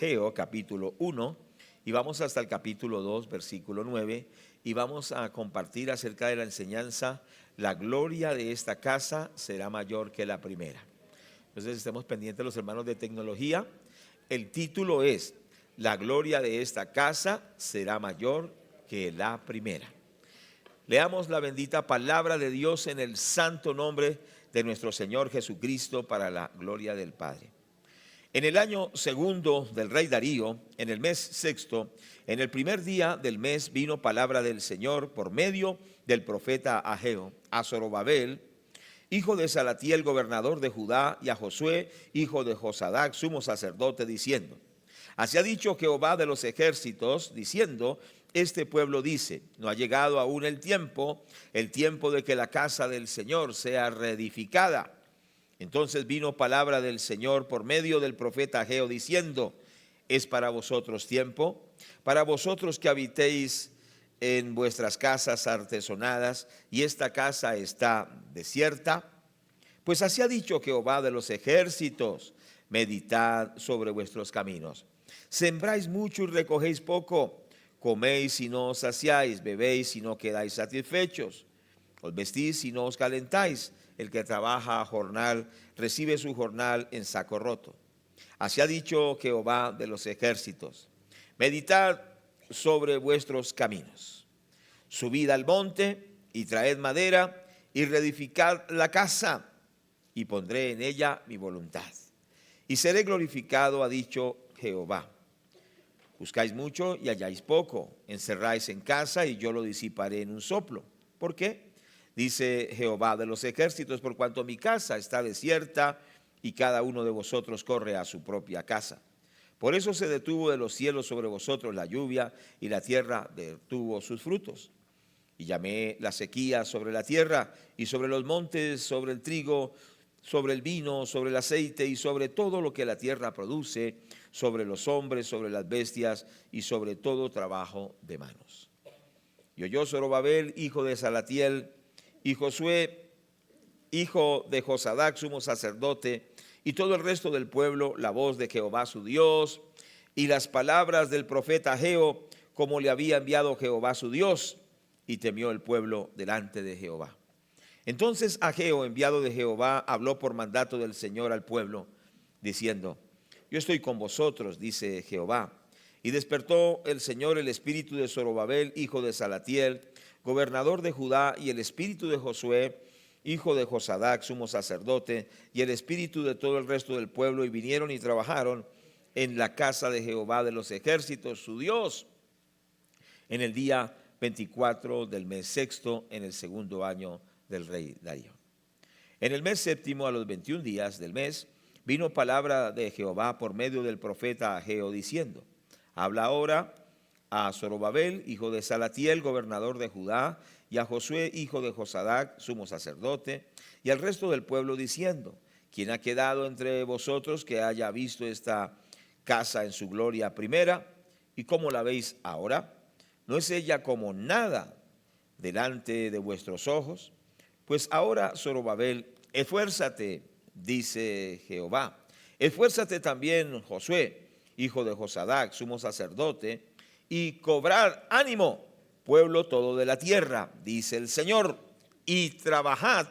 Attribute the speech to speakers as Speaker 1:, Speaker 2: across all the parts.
Speaker 1: Ageo capítulo 1 y vamos hasta el capítulo 2, versículo 9, y vamos a compartir acerca de la enseñanza: la gloria de esta casa será mayor que la primera. Entonces estemos pendientes los hermanos de tecnología. El título es: la gloria de esta casa será mayor que la primera. Leamos la bendita palabra de Dios en el santo nombre de nuestro Señor Jesucristo, para la gloria del Padre. En el año segundo del rey Darío, en el mes sexto, en el primer día del mes, vino palabra del Señor por medio del profeta Ageo a Zorobabel, hijo de Salatiel, gobernador de Judá, y a Josué, hijo de Josadac, sumo sacerdote, diciendo: así ha dicho Jehová de los ejércitos, diciendo: este pueblo dice, no ha llegado aún el tiempo de que la casa del Señor sea reedificada. Entonces vino palabra del Señor por medio del profeta Ageo, diciendo: ¿es para vosotros tiempo? Para vosotros que habitéis en vuestras casas artesonadas, y esta casa está desierta. Pues así ha dicho Jehová de los ejércitos: meditad sobre vuestros caminos. Sembráis mucho y recogéis poco, coméis y no os saciáis, bebéis y no quedáis satisfechos, os vestís y no os calentáis. El que trabaja a jornal recibe su jornal en saco roto. Así ha dicho Jehová de los ejércitos: meditad sobre vuestros caminos. Subid al monte y traed madera y reedificad la casa, y pondré en ella mi voluntad, y seré glorificado, ha dicho Jehová. Buscáis mucho y halláis poco, encerráis en casa y yo lo disiparé en un soplo. ¿Por qué? Dice Jehová de los ejércitos: por cuanto mi casa está desierta y cada uno de vosotros corre a su propia casa. Por eso se detuvo de los cielos sobre vosotros la lluvia, y la tierra detuvo sus frutos. Y llamé la sequía sobre la tierra y sobre los montes, sobre el trigo, sobre el vino, sobre el aceite y sobre todo lo que la tierra produce, sobre los hombres, sobre las bestias y sobre todo trabajo de manos. Y oyó Zorobabel, hijo de Salatiel, y Josué, hijo de Josadac, sumo sacerdote, y todo el resto del pueblo, la voz de Jehová su Dios, y las palabras del profeta Ageo, como le había enviado Jehová su Dios, y temió el pueblo delante de Jehová. Entonces Ageo, enviado de Jehová, habló por mandato del Señor al pueblo, diciendo: yo estoy con vosotros, dice Jehová. Y despertó el Señor el espíritu de Zorobabel, hijo de Salatiel, gobernador de Judá, y el espíritu de Josué, hijo de Josadac, sumo sacerdote, y el espíritu de todo el resto del pueblo, y vinieron y trabajaron en la casa de Jehová de los ejércitos, su Dios, en el día 24 del mes sexto, en el segundo año del rey Darío. En el mes séptimo, a los 21 días del mes, vino palabra de Jehová por medio del profeta Ageo, diciendo: habla ahora a Zorobabel, hijo de Salatiel, gobernador de Judá, y a Josué, hijo de Josadac, sumo sacerdote, y al resto del pueblo, diciendo: ¿quién ha quedado entre vosotros que haya visto esta casa en su gloria primera? ¿Y cómo la veis ahora? ¿No es ella como nada delante de vuestros ojos? Pues ahora, Zorobabel, esfuérzate, dice Jehová. Esfuérzate también, Josué, hijo de Josadac, sumo sacerdote, y cobrad ánimo, pueblo todo de la tierra, dice el Señor, y trabajad,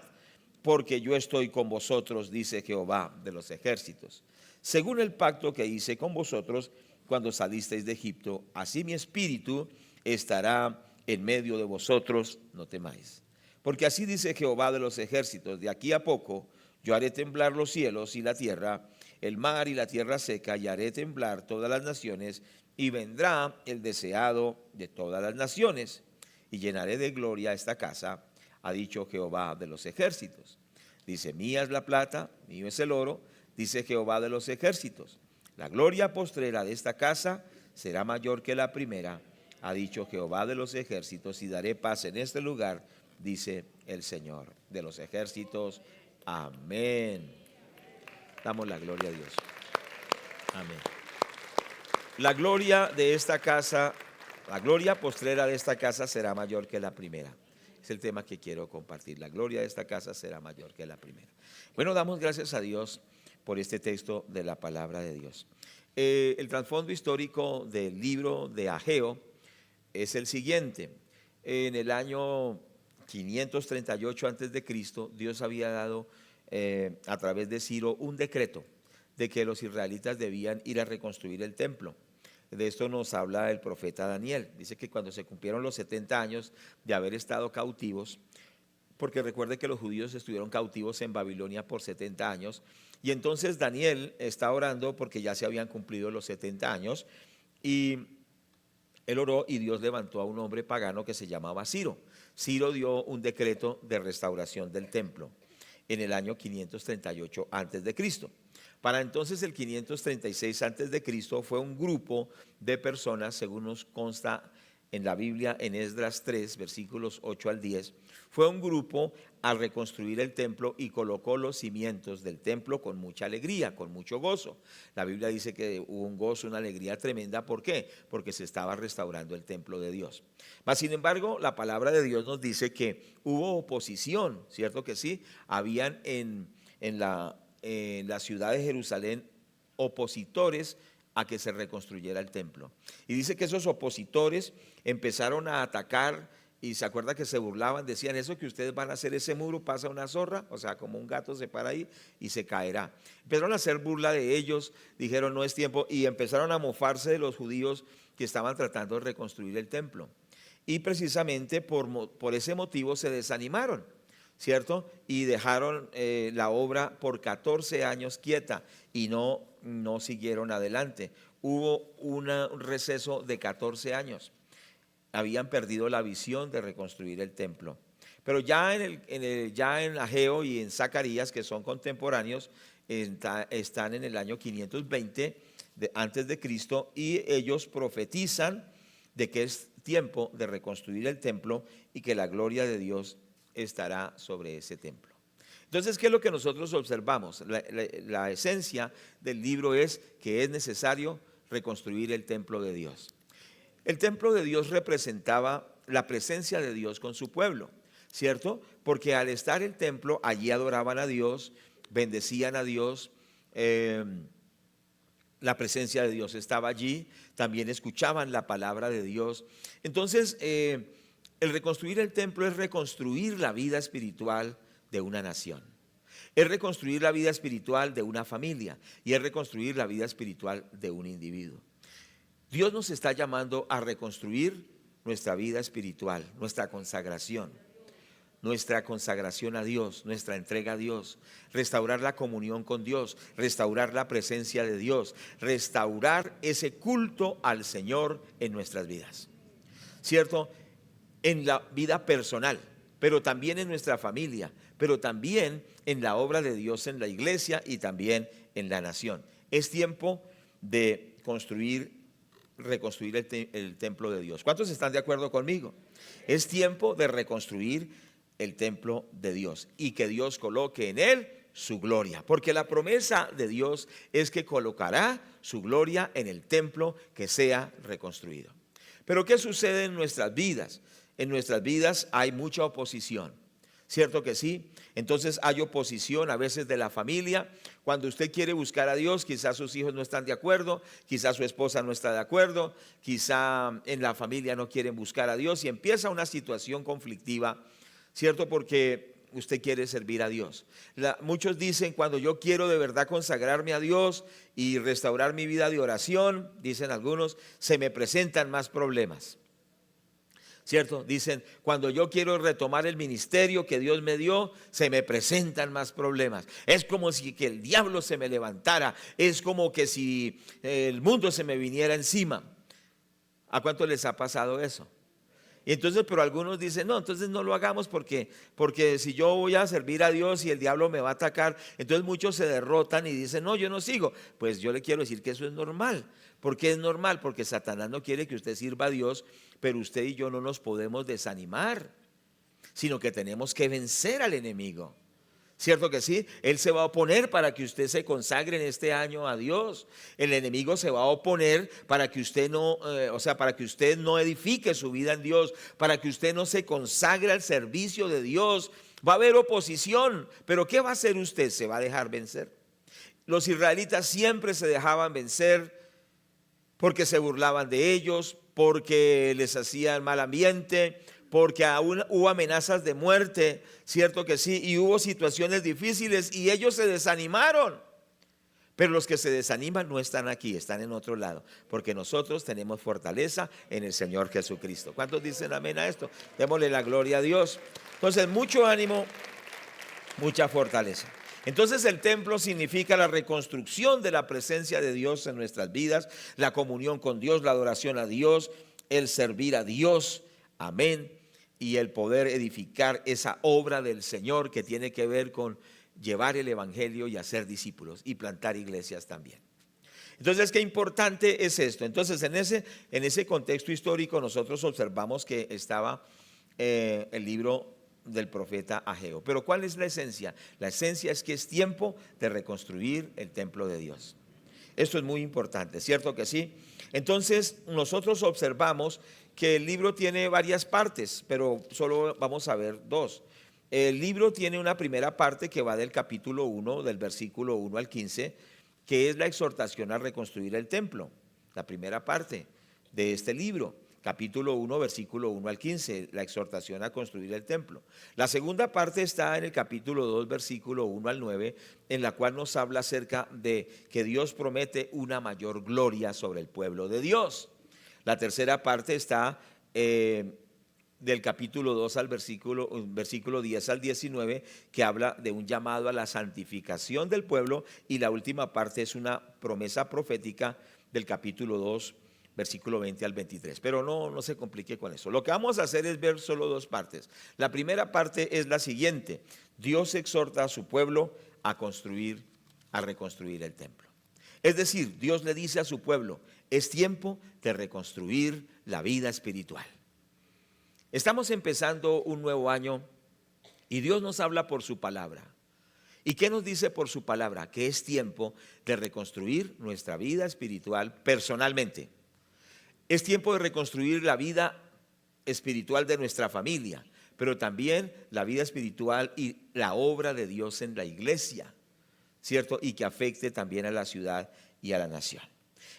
Speaker 1: porque yo estoy con vosotros, dice Jehová de los ejércitos. Según el pacto que hice con vosotros cuando salisteis de Egipto, así mi espíritu estará en medio de vosotros, no temáis. Porque así dice Jehová de los ejércitos: de aquí a poco yo haré temblar los cielos y la tierra, el mar y la tierra seca, y haré temblar todas las naciones, y vendrá el deseado de todas las naciones, y llenaré de gloria esta casa, ha dicho Jehová de los ejércitos. Dice: mía es la plata, mío es el oro, dice Jehová de los ejércitos. La gloria postrera de esta casa será mayor que la primera, ha dicho Jehová de los ejércitos, y daré paz en este lugar, dice el Señor de los ejércitos. Amén. Damos la gloria a Dios. Amén. La gloria de esta casa, la gloria postrera de esta casa será mayor que la primera. Es el tema que quiero compartir. La gloria de esta casa será mayor que la primera. Bueno, damos gracias a Dios por este texto de la palabra de Dios. El trasfondo histórico del libro de Ageo es el siguiente. En el año 538 antes de Cristo, Dios había dado a través de Ciro un decreto de que los israelitas debían ir a reconstruir el templo. De esto nos habla el profeta Daniel. Dice que cuando se cumplieron los 70 años de haber estado cautivos, porque recuerde que los judíos estuvieron cautivos en Babilonia por 70 años, y entonces Daniel está orando porque ya se habían cumplido los 70 años, y él oró y Dios levantó a un hombre pagano que se llamaba Ciro. Ciro dio un decreto de restauración del templo en el año 538 antes de Cristo. Para entonces el 536 antes de Cristo fue un grupo de personas, según nos consta en la Biblia, en Esdras 3, versículos 8 al 10, fue un grupo a reconstruir el templo y colocó los cimientos del templo con mucha alegría, con mucho gozo. La Biblia dice que hubo un gozo, una alegría tremenda. ¿Por qué? Porque se estaba restaurando el templo de Dios. Mas, sin embargo, la palabra de Dios nos dice que hubo oposición, ¿cierto que sí? Habían en la ciudad de Jerusalén opositores a que se reconstruyera el templo. Y dice que esos opositores empezaron a atacar, y se acuerda que se burlaban, decían: eso que ustedes van a hacer ese muro, pasa una zorra, o sea, como un gato se para ahí y se caerá. Empezaron a hacer burla de ellos, dijeron no es tiempo, y empezaron a mofarse de los judíos que estaban tratando de reconstruir el templo. Y precisamente por ese motivo se desanimaron, ¿cierto? Y dejaron la obra por 14 años quieta y no siguieron adelante. Hubo un receso de 14 años. Habían perdido la visión de reconstruir el templo. Pero ya en Ageo y en Zacarías, que son contemporáneos, están en el año 520 antes de Cristo, y ellos profetizan de que es tiempo de reconstruir el templo y que la gloria de Dios estará sobre ese templo. Entonces, ¿qué es lo que nosotros observamos? La esencia del libro es que es necesario reconstruir el templo de Dios. El templo de Dios representaba la presencia de Dios con su pueblo, ¿cierto? Porque al estar el templo, allí adoraban a Dios, bendecían a Dios, la presencia de Dios estaba allí, también escuchaban la palabra de Dios. Entonces, el reconstruir el templo es reconstruir la vida espiritual de una nación, es reconstruir la vida espiritual de una familia y es reconstruir la vida espiritual de un individuo. Dios nos está llamando a reconstruir nuestra vida espiritual, nuestra consagración a Dios, nuestra entrega a Dios, restaurar la comunión con Dios, restaurar la presencia de Dios, restaurar ese culto al Señor en nuestras vidas, ¿cierto? En la vida personal, pero también en nuestra familia, pero también en la obra de Dios en la iglesia y también en la nación. Es tiempo de reconstruir el templo de Dios. ¿Cuántos están de acuerdo conmigo? Es tiempo de reconstruir el templo de Dios y que Dios coloque en él su gloria, porque la promesa de Dios es que colocará su gloria en el templo que sea reconstruido. Pero ¿qué sucede en nuestras vidas? En nuestras vidas hay mucha oposición, ¿cierto que sí? Entonces hay oposición a veces de la familia. Cuando usted quiere buscar a Dios, quizás sus hijos no están de acuerdo, quizás su esposa no está de acuerdo, quizá en la familia no quieren buscar a Dios y empieza una situación conflictiva, ¿cierto? Porque usted quiere servir a Dios. Muchos dicen: cuando yo quiero de verdad consagrarme a Dios y restaurar mi vida de oración, dicen algunos, se me presentan más problemas, ¿cierto? Dicen: cuando yo quiero retomar el ministerio que Dios me dio, se me presentan más problemas. Es como si que el diablo se me levantara, es como que si el mundo se me viniera encima. ¿A cuánto les ha pasado eso? Y entonces, pero algunos dicen: no, entonces no lo hagamos porque si yo voy a servir a Dios y el diablo me va a atacar, entonces muchos se derrotan y dicen: no, yo no sigo. Pues yo le quiero decir que eso es normal. ¿Por qué es normal? Porque Satanás no quiere que usted sirva a Dios, pero usted y yo no nos podemos desanimar, sino que tenemos que vencer al enemigo. ¿Cierto que sí? Él se va a oponer para que usted se consagre en este año a Dios. El enemigo se va a oponer para que usted para que usted no edifique su vida en Dios, para que usted no se consagre al servicio de Dios. Va a haber oposición, pero ¿qué va a hacer usted? ¿Se va a dejar vencer? Los israelitas siempre se dejaban vencer porque se burlaban de ellos, porque les hacían mal ambiente, porque aún hubo amenazas de muerte, cierto que sí, y hubo situaciones difíciles y ellos se desanimaron. Pero los que se desaniman no están aquí, están en otro lado, porque nosotros tenemos fortaleza en el Señor Jesucristo. ¿Cuántos dicen amén a esto? Démosle la gloria a Dios. Entonces, mucho ánimo, mucha fortaleza. Entonces, el templo significa la reconstrucción de la presencia de Dios en nuestras vidas, la comunión con Dios, la adoración a Dios, el servir a Dios, amén, y el poder edificar esa obra del Señor que tiene que ver con llevar el evangelio y hacer discípulos y plantar iglesias también. Entonces, qué importante es esto. Entonces, en ese contexto histórico nosotros observamos que estaba el libro del profeta Ageo. Pero ¿cuál es la esencia? La esencia es que es tiempo de reconstruir el templo de Dios. Esto es muy importante, ¿cierto que sí? Entonces, nosotros observamos que el libro tiene varias partes, pero solo vamos a ver dos. El libro tiene una primera parte que va del capítulo 1, del versículo 1 al 15, que es la exhortación a reconstruir el templo. La primera parte de este libro, capítulo 1, versículo 1 al 15, la exhortación a construir el templo. La segunda parte está en el capítulo 2, versículo 1 al 9, en la cual nos habla acerca de que Dios promete una mayor gloria sobre el pueblo de Dios. La tercera parte está del capítulo 2 al versículo 10 al 19, que habla de un llamado a la santificación del pueblo, y la última parte es una promesa profética del capítulo 2, versículo 20 al 23. Pero no se complique con eso. Lo que vamos a hacer es ver solo dos partes. La primera parte es la siguiente: Dios exhorta a su pueblo a reconstruir el templo. Es decir, Dios le dice a su pueblo: es tiempo de reconstruir la vida espiritual. Estamos empezando un nuevo año y Dios nos habla por su palabra. ¿Y qué nos dice por su palabra? Que es tiempo de reconstruir nuestra vida espiritual personalmente. Es tiempo de reconstruir la vida espiritual de nuestra familia, pero también la vida espiritual y la obra de Dios en la iglesia, ¿cierto? Y que afecte también a la ciudad y a la nación.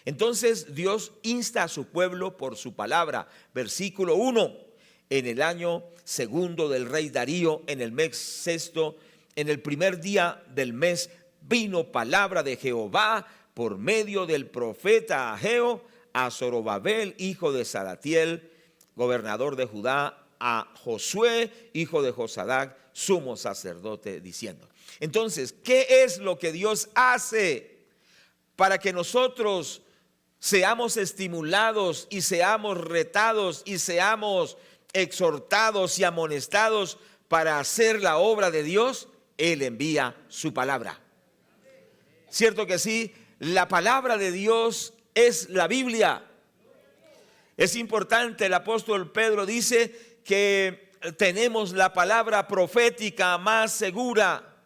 Speaker 1: Entonces Dios insta a su pueblo por su palabra. Versículo 1. En el año segundo del rey Darío, en el mes sexto, en el primer día del mes, vino palabra de Jehová por medio del profeta Ageo a Zorobabel, hijo de Salatiel, gobernador de Judá, a Josué, hijo de Josadac, sumo sacerdote, diciendo. Entonces, ¿qué es lo que Dios hace para que nosotros seamos estimulados y seamos retados y seamos exhortados y amonestados para hacer la obra de Dios? Él envía su palabra. ¿Cierto que sí? La palabra de Dios es la Biblia. Es importante, el apóstol Pedro dice que tenemos la palabra profética más segura,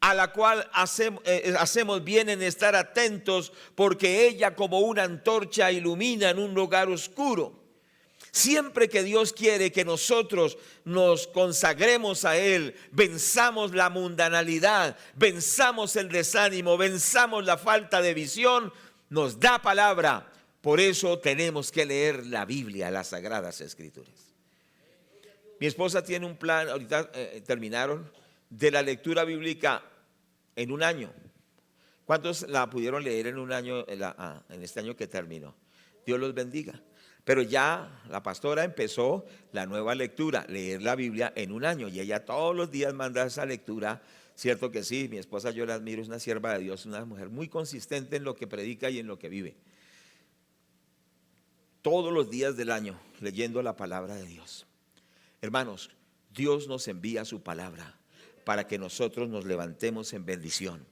Speaker 1: a la cual hacemos bien en estar atentos, porque ella como una antorcha ilumina en un lugar oscuro. Siempre que Dios quiere que nosotros nos consagremos a Él, venzamos la mundanalidad, venzamos el desánimo, venzamos la falta de visión, nos da palabra. Por eso tenemos que leer la Biblia, las Sagradas Escrituras. Mi esposa tiene un plan, ahorita terminaron, de la lectura bíblica en un año. ¿Cuántos la pudieron leer en un año, en este año que terminó? Dios los bendiga. Pero ya la pastora empezó la nueva lectura, leer la Biblia en un año, y ella todos los días manda esa lectura. Cierto que sí, mi esposa, yo la admiro, es una sierva de Dios, una mujer muy consistente en lo que predica y en lo que vive. Todos los días del año leyendo la palabra de Dios. Hermanos, Dios nos envía su palabra para que nosotros nos levantemos en bendición,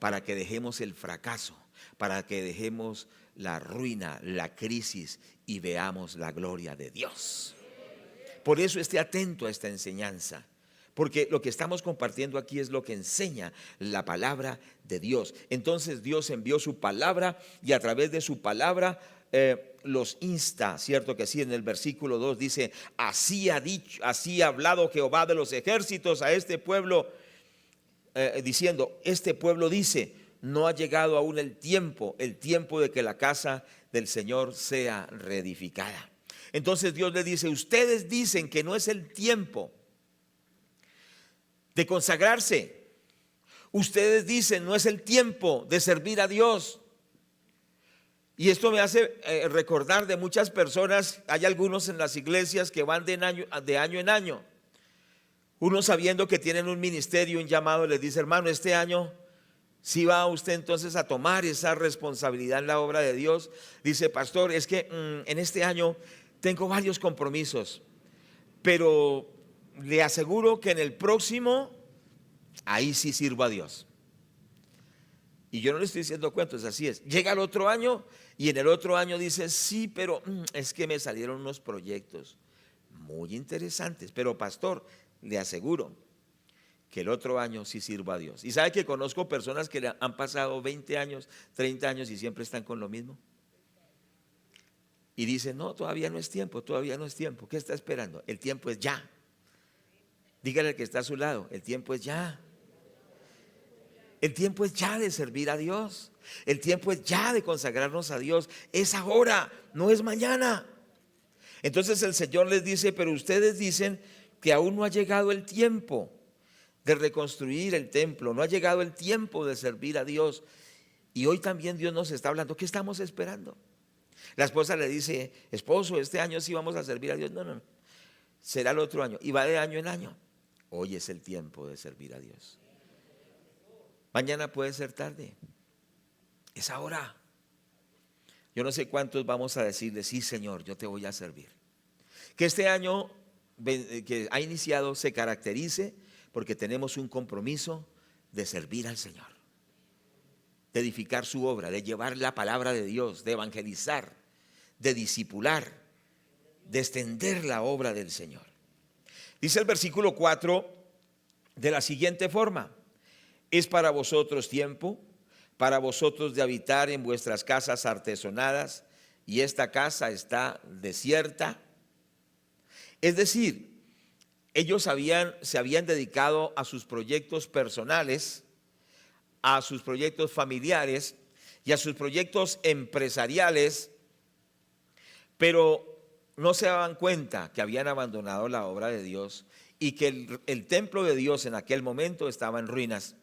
Speaker 1: para que dejemos el fracaso, para que dejemos la ruina, la crisis, y veamos la gloria de Dios. Por eso esté atento a esta enseñanza, porque lo que estamos compartiendo aquí es lo que enseña la palabra de Dios. Entonces Dios envió su palabra y a través de su palabra los insta, ¿cierto que sí? En el versículo 2 dice: así ha dicho, así ha hablado Jehová de los ejércitos a este pueblo, diciendo, este pueblo dice: no ha llegado aún el tiempo de que la casa del Señor sea reedificada. Entonces Dios le dice, ustedes dicen que no es el tiempo de consagrarse. Ustedes dicen no es el tiempo de servir a Dios. Y esto me hace recordar de muchas personas. Hay algunos en las iglesias que van de año en año. Uno, sabiendo que tienen un ministerio, un llamado, les dice, hermano, este año si va usted entonces a tomar esa responsabilidad en la obra de Dios. Dice, pastor, es que en este año tengo varios compromisos, pero le aseguro que en el próximo, ahí sí sirvo a Dios. Y yo no le estoy diciendo cuentos, así es. Llega el otro año y en el otro año dice, sí, pero es que me salieron unos proyectos muy interesantes, pero pastor, le aseguro que el otro año sí sirvo a Dios. Y sabe que conozco personas que han pasado 20 años, 30 años y siempre están con lo mismo. Y dicen, no, todavía no es tiempo, todavía no es tiempo. ¿Qué está esperando? El tiempo es ya. Dígale al que está a su lado, el tiempo es ya. El tiempo es ya de servir a Dios. El tiempo es ya de consagrarnos a Dios. Es ahora, no es mañana. Entonces el Señor les dice, pero ustedes dicen que aún no ha llegado el tiempo de reconstruir el templo, no ha llegado el tiempo de servir a Dios. Y hoy también Dios nos está hablando. ¿Qué estamos esperando? La esposa le dice, esposo, este año sí vamos a servir a Dios. No, no, será el otro año. Y va de año en año. Hoy es el tiempo de servir a Dios. Mañana puede ser tarde. Es ahora. Yo no sé cuántos vamos a decirle, sí, Señor, yo te voy a servir. Que este año que ha iniciado se caracterice porque tenemos un compromiso de servir al Señor, de edificar su obra, de llevar la palabra de Dios, de evangelizar, de discipular, de extender la obra del Señor. Dice el versículo 4 de la siguiente forma: es para vosotros tiempo, para vosotros de habitar en vuestras casas artesonadas, y esta casa está desierta. Es decir, ellos se habían dedicado a sus proyectos personales, a sus proyectos familiares y a sus proyectos empresariales, pero no se daban cuenta que habían abandonado la obra de Dios y que el templo de Dios en aquel momento estaba en ruinas.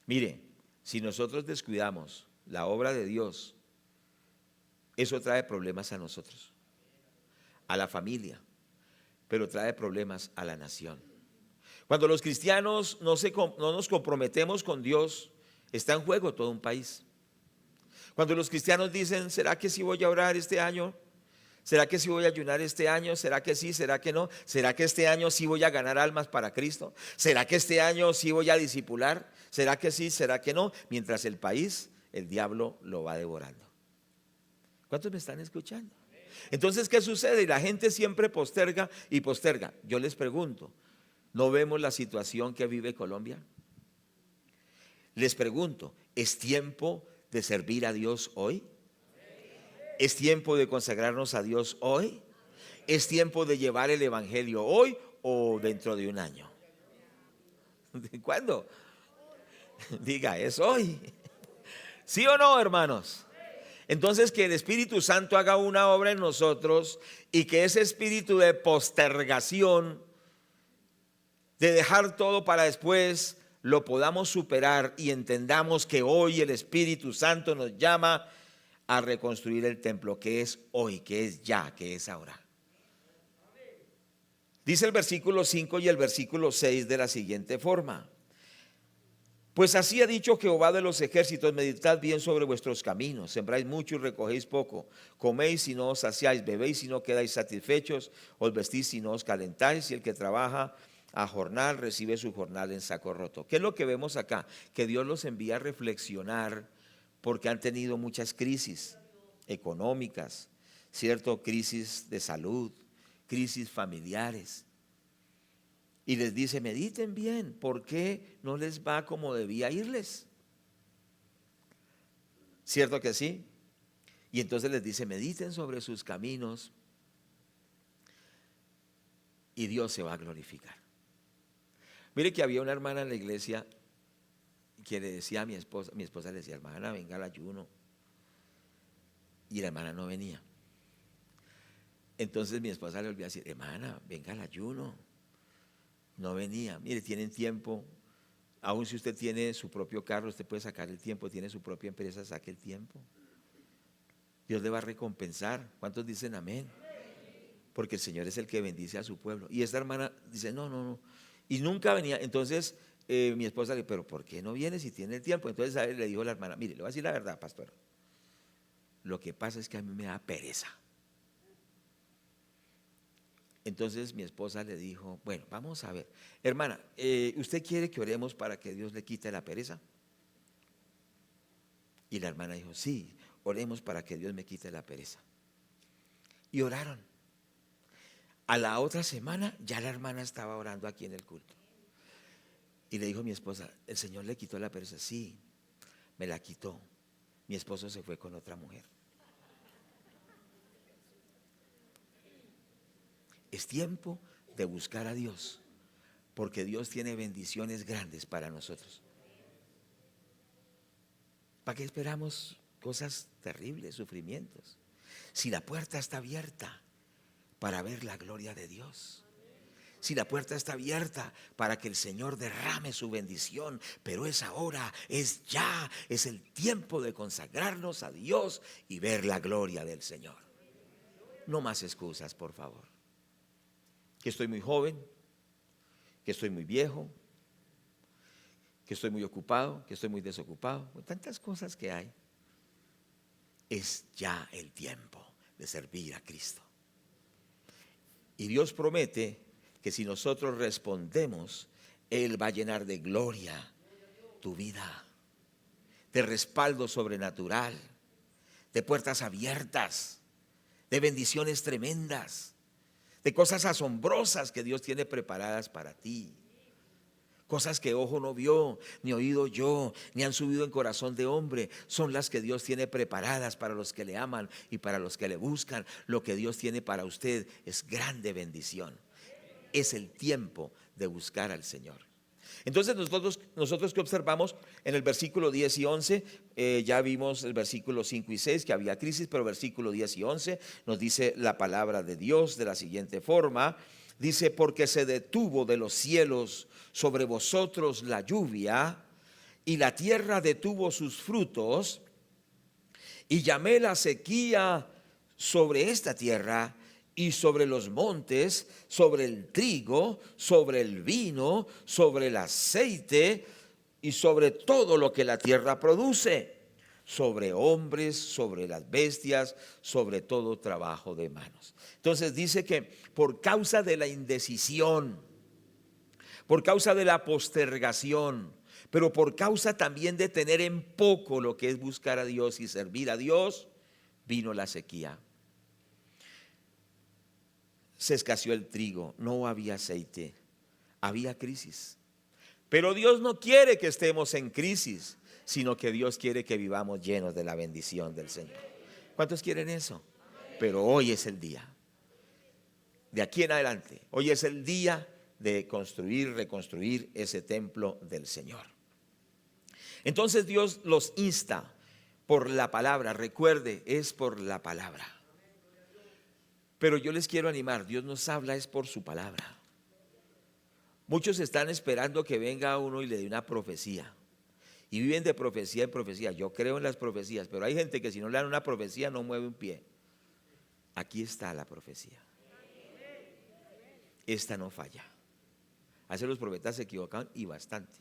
Speaker 1: Mire, si nosotros descuidamos la obra de Dios, eso trae problemas a nosotros, a la familia, pero trae problemas a la nación. Cuando los cristianos no nos comprometemos con Dios, está en juego todo un país. Cuando los cristianos dicen, ¿será que sí voy a orar este año? ¿Será que sí voy a ayunar este año? ¿Será que sí? ¿Será que no? ¿Será que este año sí voy a ganar almas para Cristo? ¿Será que este año sí voy a discipular? ¿Será que sí? ¿Será que no? Mientras el país, el diablo lo va devorando. ¿Cuántos me están escuchando? Entonces, ¿qué sucede? Y la gente siempre posterga y posterga. Yo les pregunto, ¿no vemos la situación que vive Colombia? Les pregunto, ¿es tiempo de servir a Dios hoy? ¿Es tiempo de consagrarnos a Dios hoy? ¿Es tiempo de llevar el evangelio hoy o dentro de un año? ¿Cuándo? Diga, es hoy. ¿Sí o no, hermanos? Entonces, que el Espíritu Santo haga una obra en nosotros y que ese espíritu de postergación, de dejar todo para después, lo podamos superar y entendamos que hoy el Espíritu Santo nos llama a reconstruir el templo, que es hoy, que es ya, que es ahora. Dice el versículo 5 y el versículo 6 de la siguiente forma: pues así ha dicho Jehová de los ejércitos, meditad bien sobre vuestros caminos, sembráis mucho y recogéis poco, coméis y no os saciáis, bebéis y no quedáis satisfechos, os vestís y no os calentáis, y el que trabaja a jornal recibe su jornal en saco roto. ¿Qué es lo que vemos acá? Que Dios los envía a reflexionar porque han tenido muchas crisis económicas, ¿cierto? Crisis de salud, crisis familiares. Y les dice, mediten bien, ¿por qué no les va como debía irles? ¿Cierto que sí? Y entonces les dice, mediten sobre sus caminos y Dios se va a glorificar. Mire que había una hermana en la iglesia que le decía a mi esposa le decía, hermana, venga al ayuno. y la hermana no venía. Entonces mi esposa le volvió a decir, hermana, venga al ayuno. No venía. Mire, tienen tiempo. Aún si usted tiene su propio carro, usted puede sacar el tiempo. Tiene su propia empresa, saque el tiempo. Dios le va a recompensar. ¿Cuántos dicen amén? Porque el Señor es el que bendice a su pueblo. Y esta hermana dice, no. Y nunca venía. Entonces mi esposa le dijo, pero ¿por qué no viene si tiene el tiempo? Entonces a él le dijo la hermana, mire, le voy a decir la verdad, pastor. Lo que pasa es que a mí me da pereza. Entonces mi esposa le dijo, bueno, vamos a ver. Hermana, ¿usted quiere que oremos para que Dios le quite la pereza? Y la hermana dijo, sí, oremos para que Dios me quite la pereza. Y oraron. A la otra semana ya la hermana estaba orando aquí en el culto. Y le dijo a mi esposa, ¿el Señor le quitó la pereza? Sí, me la quitó. Mi esposo se fue con otra mujer. Es tiempo de buscar a Dios, porque Dios tiene bendiciones grandes para nosotros. ¿Para qué esperamos cosas terribles, sufrimientos? Si la puerta está abierta para ver la gloria de Dios. Si la puerta está abierta para que el Señor derrame su bendición, pero es ahora, es ya, es el tiempo de consagrarnos a Dios y ver la gloria del Señor. No más excusas, por favor. Que estoy muy joven, que estoy muy viejo, que estoy muy ocupado, que estoy muy desocupado, tantas cosas que hay. Es ya el tiempo de servir a Cristo. Y Dios promete que si nosotros respondemos, Él va a llenar de gloria tu vida, de respaldo sobrenatural, de puertas abiertas, de bendiciones tremendas, de cosas asombrosas que Dios tiene preparadas para ti. Cosas que ojo no vio, ni oído oyó, ni han subido en corazón de hombre, son las que Dios tiene preparadas para los que le aman y para los que le buscan. Lo que Dios tiene para usted es grande bendición. Es el tiempo de buscar al Señor. Entonces nosotros que observamos en el versículo 10 y 11, ya vimos el versículo 5 y 6 que había crisis, pero el versículo 10 y 11 nos dice la palabra de Dios de la siguiente forma. Dice, porque se detuvo de los cielos sobre vosotros la lluvia, y la tierra detuvo sus frutos, y llamé la sequía sobre esta tierra, y sobre los montes, sobre el trigo, sobre el vino, sobre el aceite, y sobre todo lo que la tierra produce, sobre hombres, sobre las bestias, sobre todo trabajo de manos. Entonces dice que por causa de la indecisión, por causa de la postergación, pero por causa también de tener en poco lo que es buscar a Dios y servir a Dios, vino la sequía. Se escaseó el trigo, no había aceite, había crisis. Pero Dios no quiere que estemos en crisis, sino que Dios quiere que vivamos llenos de la bendición del Señor. ¿Cuántos quieren eso? Pero hoy es el día. De aquí en adelante, hoy es el día de construir, reconstruir ese templo del Señor. Entonces Dios los insta por la palabra. Recuerde, es por la palabra. Pero yo les quiero animar, Dios nos habla es por su palabra. Muchos están esperando que venga uno y le dé una profecía. Y viven de profecía en profecía. Yo creo en las profecías, pero hay gente que si no le dan una profecía no mueve un pie. Aquí está la profecía. Esta no falla. A veces los profetas se equivocan y bastante.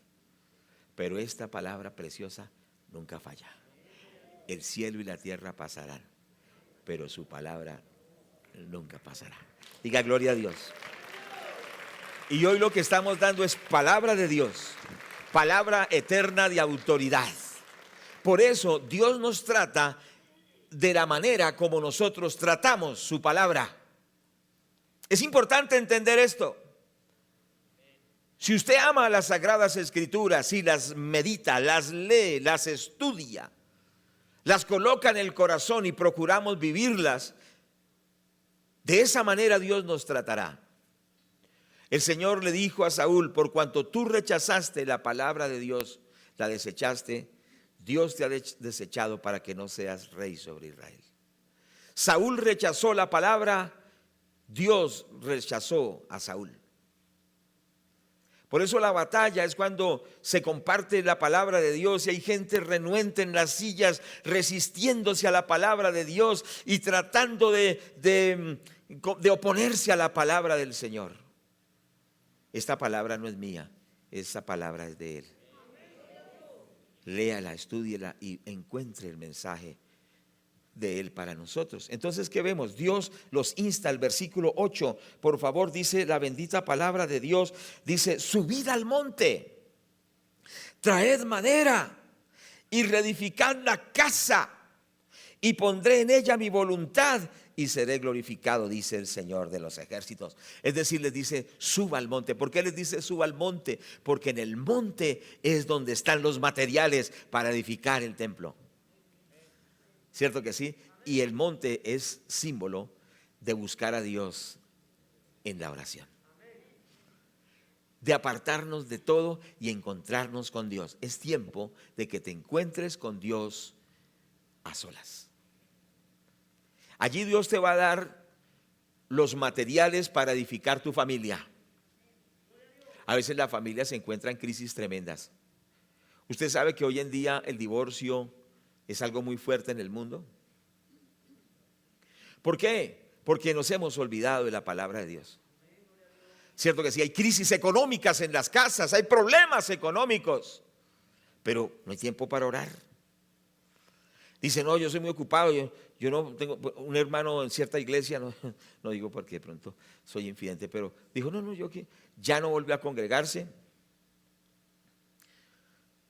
Speaker 1: Pero esta palabra preciosa nunca falla. El cielo y la tierra pasarán, pero su palabra nunca pasará. Diga gloria a Dios. Y hoy lo que estamos dando es palabra de Dios, palabra eterna de autoridad. Por eso Dios nos trata de la manera como nosotros tratamos su palabra. Es importante entender esto. Si usted ama las Sagradas Escrituras y las medita, las lee, las estudia, las coloca en el corazón y procuramos vivirlas, de esa manera Dios nos tratará. El Señor le dijo a Saúl, por cuanto tú rechazaste la palabra de Dios, la desechaste, Dios te ha desechado para que no seas rey sobre Israel. Saúl rechazó la palabra, Dios rechazó a Saúl. Por eso la batalla es cuando se comparte la palabra de Dios y hay gente renuente en las sillas resistiéndose a la palabra de Dios y tratando de oponerse a la palabra del Señor. Esta palabra no es mía, esta palabra es de Él. Léala, estúdiela y encuentre el mensaje de Él para nosotros. Entonces, ¿qué vemos? Dios los insta, el versículo 8, por favor, dice la bendita palabra de Dios, dice: subid al monte, traed madera y reedificad la casa, y pondré en ella mi voluntad y seré glorificado, dice el Señor de los ejércitos. Es decir, les dice: suba al monte. ¿Por qué les dice suba al monte? Porque en el monte es donde están los materiales para edificar el templo. ¿Cierto que sí? Y el monte es símbolo de buscar a Dios en la oración, de apartarnos de todo y encontrarnos con Dios. Es tiempo de que te encuentres con Dios a solas. Allí Dios te va a dar los materiales para edificar tu familia. A veces la familia se encuentra en crisis tremendas. Usted sabe que hoy en día el divorcio es algo muy fuerte en el mundo. ¿Por qué? Porque nos hemos olvidado de la palabra de Dios. Cierto que sí, hay crisis económicas en las casas, hay problemas económicos, pero no hay tiempo para orar. Dice: no, yo soy muy ocupado, yo no tengo. Un hermano en cierta iglesia, no digo porque de pronto soy infidente, pero dijo: no, yo que ya no volvió a congregarse,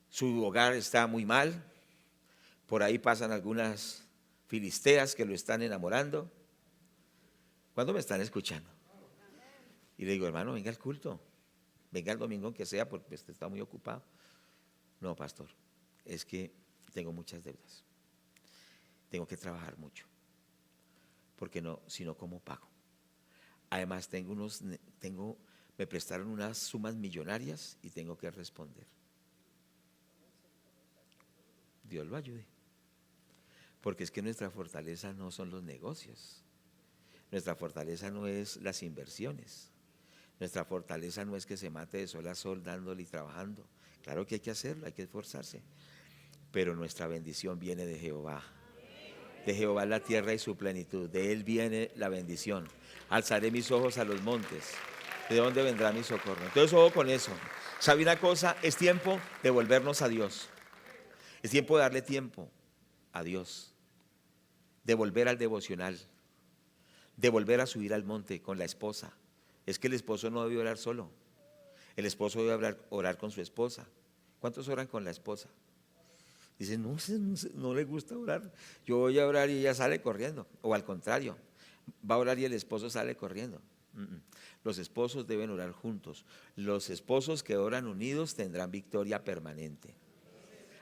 Speaker 1: su hogar está muy mal, por ahí pasan algunas filisteas que lo están enamorando. ¿Cuándo me están escuchando? Y le digo: hermano, venga al culto, venga el domingo aunque sea, porque usted está muy ocupado. No, pastor, es que tengo muchas deudas, tengo que trabajar mucho, porque no, si no, ¿cómo pago? Además me prestaron unas sumas millonarias y tengo que responder. Dios lo ayude, porque es que nuestra fortaleza no son los negocios, nuestra fortaleza no es las inversiones, nuestra fortaleza no es que se mate de sol a sol dándole y trabajando. Claro que hay que hacerlo, hay que esforzarse, pero nuestra bendición viene de Jehová. De Jehová la tierra y su plenitud, de Él viene la bendición. Alzaré mis ojos a los montes, ¿de dónde vendrá mi socorro? Entonces, ojo con eso. ¿Sabe una cosa? Es tiempo de volvernos a Dios. Es tiempo de darle tiempo a Dios, de volver al devocional, de volver a subir al monte con la esposa. Es que el esposo no debe orar solo, el esposo debe orar con su esposa. ¿Cuántos oran con la esposa? Dicen: no le gusta orar, yo voy a orar y ella sale corriendo. O al contrario, va a orar y el esposo sale corriendo. Los esposos deben orar juntos. Los esposos que oran unidos tendrán victoria permanente.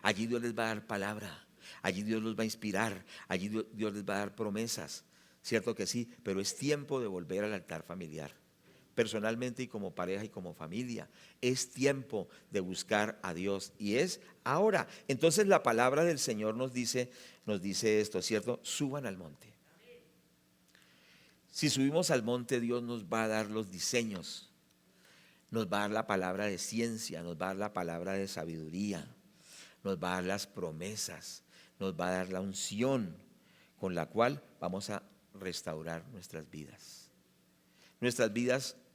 Speaker 1: Allí Dios les va a dar palabra, allí Dios los va a inspirar, allí Dios les va a dar promesas. Cierto que sí, pero es tiempo de volver al altar familiar. Personalmente y como pareja y como familia, es tiempo de buscar a Dios y es ahora. Entonces la palabra del Señor nos dice esto, ¿cierto? Suban al monte. Si subimos al monte, Dios nos va a dar los diseños, nos va a dar la palabra de ciencia, nos va a dar la palabra de sabiduría, nos va a dar las promesas, nos va a dar la unción con la cual vamos a restaurar nuestras vidas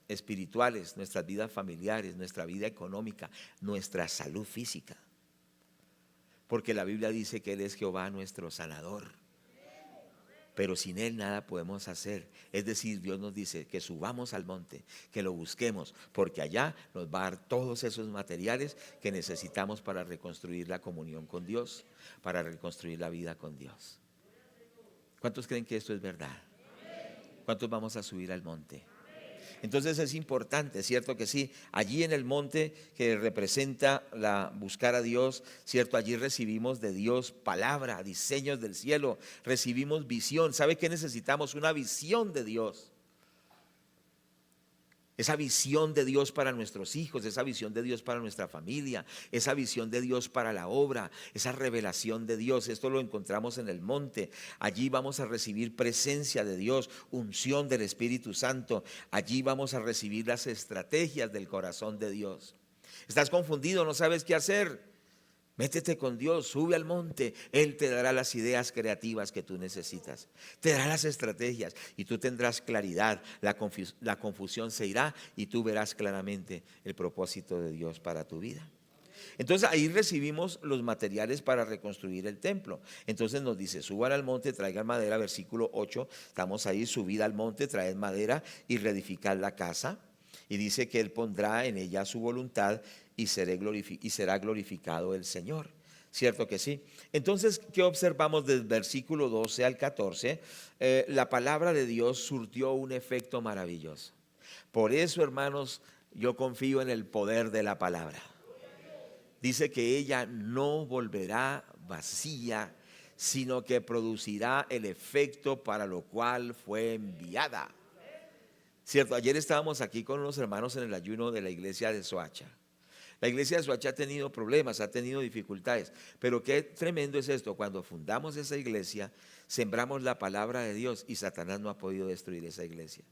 Speaker 1: espirituales, nuestras vidas familiares, nuestra vida económica, nuestra salud física. Porque la Biblia dice que Él es Jehová nuestro sanador. Pero sin Él nada podemos hacer. Es decir, Dios nos dice que subamos al monte, que lo busquemos, porque allá nos va a dar todos esos materiales que necesitamos para reconstruir la comunión con Dios, para reconstruir la vida con Dios. ¿Cuántos creen que esto es verdad? ¿Cuántos vamos a subir al monte? Entonces es importante, ¿cierto que sí? Allí en el monte que representa buscar a Dios, ¿cierto? Allí recibimos de Dios palabra, diseños del cielo, recibimos visión. ¿Sabe qué necesitamos? Una visión de Dios. esa visión de Dios para nuestros hijos, esa visión de Dios para nuestra familia, esa visión de Dios para la obra, esa revelación de Dios. Esto lo encontramos en el monte. Allí vamos a recibir presencia de Dios, unción del Espíritu Santo. Allí vamos a recibir las estrategias del corazón de Dios. ¿Estás confundido? ¿No sabes qué hacer? Métete con Dios, sube al monte. Él te dará las ideas creativas que tú necesitas. Te dará las estrategias y tú tendrás claridad. La confusión se irá y tú verás claramente el propósito de Dios para tu vida. Entonces ahí recibimos los materiales para reconstruir el templo. Entonces nos dice: suban al monte, traigan madera, versículo 8. Estamos ahí: subid al monte, traed madera y reedificad la casa. Y dice que Él pondrá en ella su voluntad y será glorificado el Señor. ¿Cierto que sí? Entonces, ¿qué observamos del versículo 12 al 14? La palabra de Dios surtió un efecto maravilloso. Por eso, hermanos, yo confío en el poder de la palabra. Dice que ella no volverá vacía, sino que producirá el efecto para lo cual fue enviada. Cierto, ayer estábamos aquí con unos hermanos en el ayuno de la iglesia de Soacha. La iglesia de Soacha ha tenido problemas, ha tenido dificultades, pero qué tremendo es esto: cuando fundamos esa iglesia, sembramos la palabra de Dios y Satanás no ha podido destruir esa iglesia.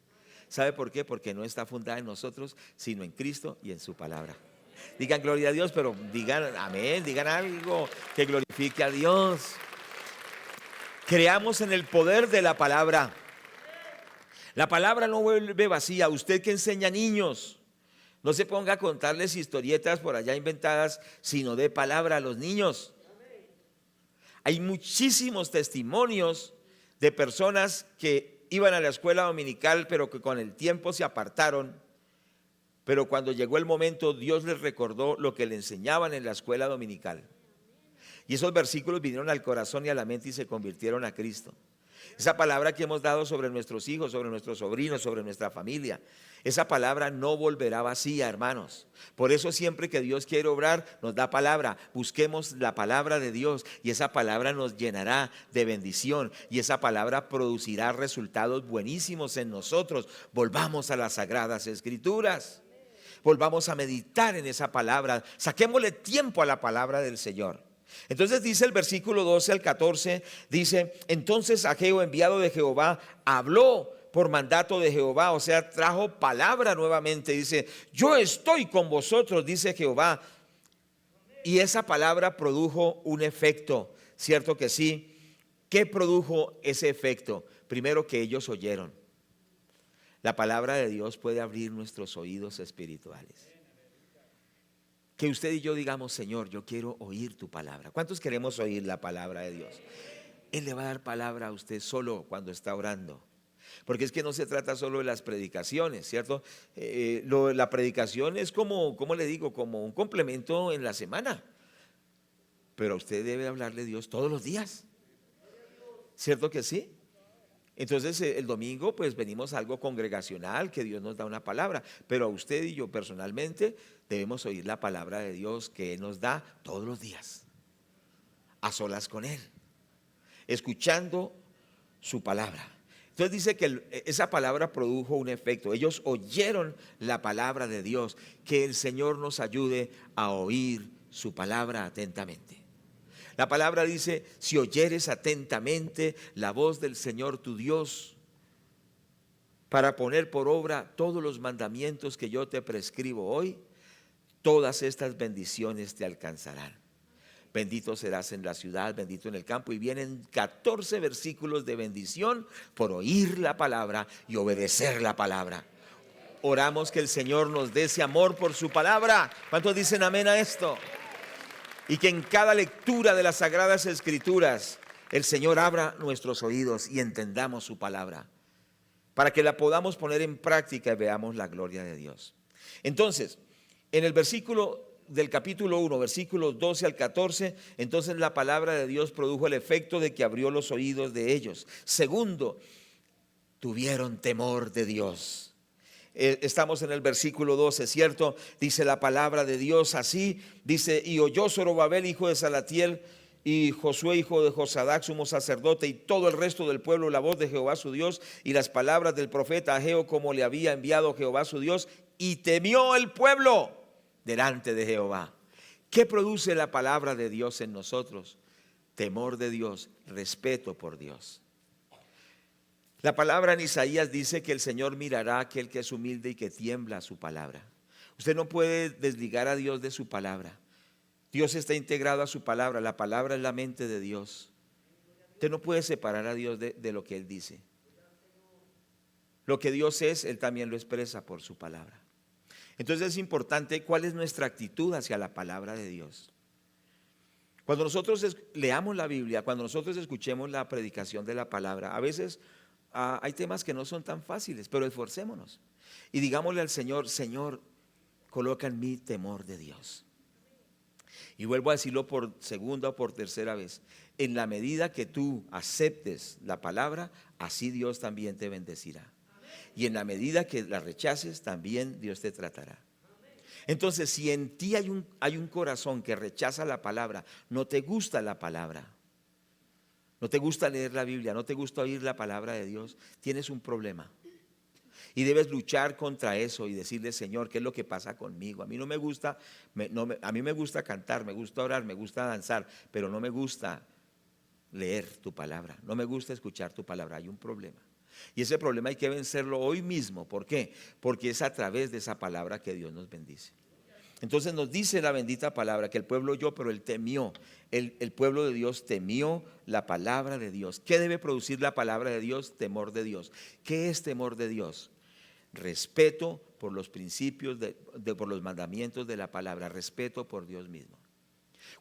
Speaker 1: ¿Sabe por qué? Porque no está fundada en nosotros, sino en Cristo y en su palabra. Digan gloria a Dios, pero digan amén, digan algo que glorifique a Dios. Creamos en el poder de la palabra. La palabra no vuelve vacía. Usted que enseña niños, no se ponga a contarles historietas por allá inventadas, sino dé palabra a los niños. Hay muchísimos testimonios de personas que iban a la escuela dominical, pero que con el tiempo se apartaron. Pero cuando llegó el momento, Dios les recordó lo que le enseñaban en la escuela dominical. Y esos versículos vinieron al corazón y a la mente y se convirtieron a Cristo. Esa palabra que hemos dado sobre nuestros hijos, sobre nuestros sobrinos, sobre nuestra familia, esa palabra no volverá vacía, hermanos. Por eso siempre que Dios quiere obrar, nos da palabra. Busquemos la palabra de Dios y esa palabra nos llenará de bendición y esa palabra producirá resultados buenísimos en nosotros. Volvamos a las Sagradas Escrituras. Volvamos a meditar en esa palabra. Saquémosle tiempo a la palabra del Señor. Entonces dice el versículo 12 al 14, dice: entonces Ageo, enviado de Jehová, habló por mandato de Jehová, o sea, trajo palabra nuevamente. Dice: yo estoy con vosotros, dice Jehová. Y esa palabra produjo un efecto, ¿cierto que sí? ¿Qué produjo ese efecto? Primero, que ellos oyeron. La palabra de Dios puede abrir nuestros oídos espirituales. Que usted y yo digamos: Señor, yo quiero oír tu palabra. ¿Cuántos queremos oír la palabra de Dios? Él le va a dar palabra a usted solo cuando está orando. Porque es que no se trata solo de las predicaciones, ¿cierto? La predicación es como le digo, como un complemento en la semana. Pero usted debe hablarle a Dios todos los días. ¿Cierto que sí? Entonces el domingo pues venimos a algo congregacional, que Dios nos da una palabra, pero a usted y yo personalmente debemos oír la palabra de Dios que Él nos da todos los días, a solas con Él, escuchando su palabra. Entonces dice que esa palabra produjo un efecto. Ellos oyeron la palabra de Dios. Que el Señor nos ayude a oír su palabra atentamente. La palabra dice: si oyeres atentamente la voz del Señor tu Dios, para poner por obra todos los mandamientos que yo te prescribo hoy, todas estas bendiciones te alcanzarán. Bendito serás en la ciudad, bendito en el campo. Y vienen 14 versículos de bendición por oír la palabra y obedecer la palabra. Oramos que el Señor nos dé ese amor por su palabra. ¿Cuántos dicen amén a esto? Y que en cada lectura de las Sagradas Escrituras el Señor abra nuestros oídos y entendamos su palabra, para que la podamos poner en práctica y veamos la gloria de Dios. Entonces, en el versículo del capítulo 1, versículos 12 al 14, entonces la palabra de Dios produjo el efecto de que abrió los oídos de ellos. Segundo, tuvieron temor de Dios. Estamos en el versículo 12, ¿cierto? Dice la palabra de Dios así, dice: y oyó Zorobabel, hijo de Salatiel, y Josué, hijo de Josadac, sumo sacerdote, y todo el resto del pueblo, la voz de Jehová su Dios y las palabras del profeta Ageo, como le había enviado Jehová su Dios, y temió el pueblo delante de Jehová. ¿Qué produce la palabra de Dios en nosotros? Temor de Dios, respeto por Dios. La palabra en Isaías dice que el Señor mirará a aquel que es humilde y que tiembla a su palabra. Usted no puede desligar a Dios de su palabra. Dios está integrado a su palabra. La palabra es la mente de Dios. Usted no puede separar a Dios de lo que Él dice. Lo que Dios es, Él también lo expresa por su palabra. Entonces es importante cuál es nuestra actitud hacia la palabra de Dios. Cuando nosotros leamos la Biblia, cuando nosotros escuchemos la predicación de la palabra, a veces hay temas que no son tan fáciles, pero esforcémonos y digámosle al Señor: Señor, coloca en mí temor de Dios. Y vuelvo a decirlo por segunda o por tercera vez: en la medida que tú aceptes la palabra, así Dios también te bendecirá. Y en la medida que la rechaces, también Dios te tratará. Entonces, si en ti hay un corazón que rechaza la palabra, no te gusta la palabra, no te gusta leer la Biblia, no te gusta oír la palabra de Dios, tienes un problema. Y debes luchar contra eso y decirle: Señor, ¿qué es lo que pasa conmigo? A mí no me gusta, a mí me gusta cantar, me gusta orar, me gusta danzar, pero no me gusta leer tu palabra, no me gusta escuchar tu palabra. Hay un problema. Y ese problema hay que vencerlo hoy mismo. ¿Por qué? Porque es a través de esa palabra que Dios nos bendice. Entonces nos dice la bendita palabra que el pueblo oyó, pero él temió. El pueblo de Dios temió la palabra de Dios. ¿Qué debe producir la palabra de Dios? Temor de Dios. ¿Qué es temor de Dios? Respeto por los principios, por los mandamientos de la palabra, respeto por Dios mismo.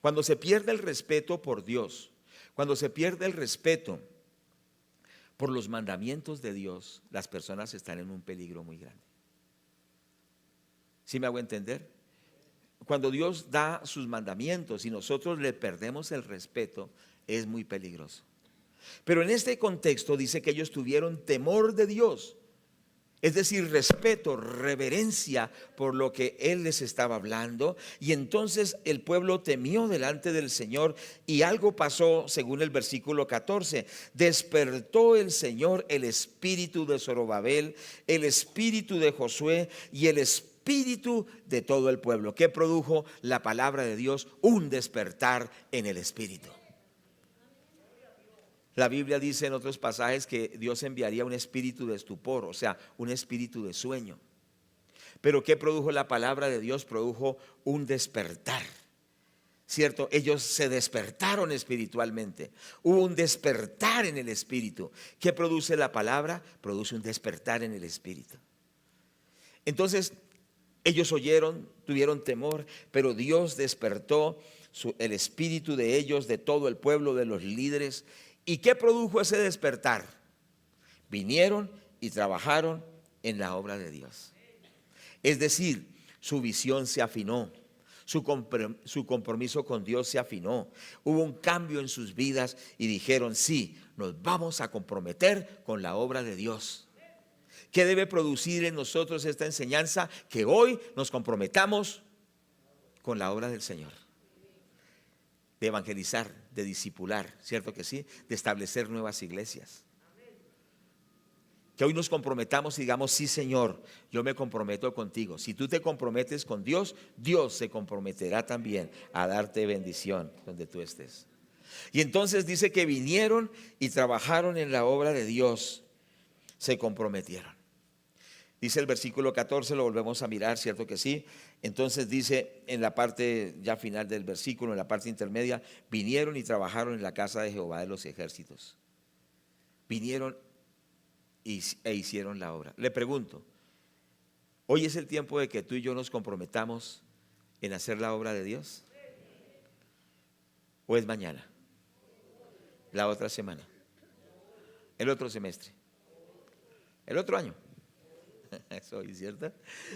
Speaker 1: Cuando se pierde el respeto por Dios, cuando se pierde el respeto por los mandamientos de Dios, las personas están en un peligro muy grande. ¿Sí me hago entender? Cuando Dios da sus mandamientos y nosotros le perdemos el respeto, es muy peligroso. Pero en este contexto dice que ellos tuvieron temor de Dios. Es decir, respeto, reverencia por lo que Él les estaba hablando. Y entonces el pueblo temió delante del Señor, y algo pasó según el versículo 14. Despertó el Señor el espíritu de Zorobabel, el espíritu de Josué y el espíritu de todo el pueblo. ¿Qué produjo la palabra de Dios? Un despertar en el espíritu. La Biblia dice en otros pasajes que Dios enviaría un espíritu de estupor, o sea, un espíritu de sueño. Pero ¿qué produjo la palabra de Dios? Produjo un despertar, ¿cierto? Ellos se despertaron espiritualmente. Hubo un despertar en el espíritu. ¿Qué produce la palabra? Produce un despertar en el espíritu. Entonces, ellos oyeron, tuvieron temor, pero Dios despertó el espíritu de ellos, de todo el pueblo, de los líderes. ¿Y qué produjo ese despertar? Vinieron y trabajaron en la obra de Dios. Es decir, su visión se afinó, su compromiso con Dios se afinó. Hubo un cambio en sus vidas y dijeron: sí, nos vamos a comprometer con la obra de Dios. ¿Qué debe producir en nosotros esta enseñanza? Que hoy nos comprometamos con la obra del Señor. De evangelizar, de discipular, ¿cierto que sí? De establecer nuevas iglesias. Que hoy nos comprometamos y digamos: sí, Señor, yo me comprometo contigo. Si tú te comprometes con Dios, Dios se comprometerá también a darte bendición donde tú estés. Y entonces dice que vinieron y trabajaron en la obra de Dios, se comprometieron. Dice el versículo 14, lo volvemos a mirar, ¿cierto que sí? Entonces dice en la parte ya final del versículo, en la parte intermedia: vinieron y trabajaron en la casa de Jehová de los ejércitos. Vinieron e hicieron la obra. Le pregunto, ¿hoy es el tiempo de que tú y yo nos comprometamos en hacer la obra de Dios? ¿O es mañana? ¿La otra semana? ¿El otro semestre? ¿El otro año? Es hoy, ¿cierto?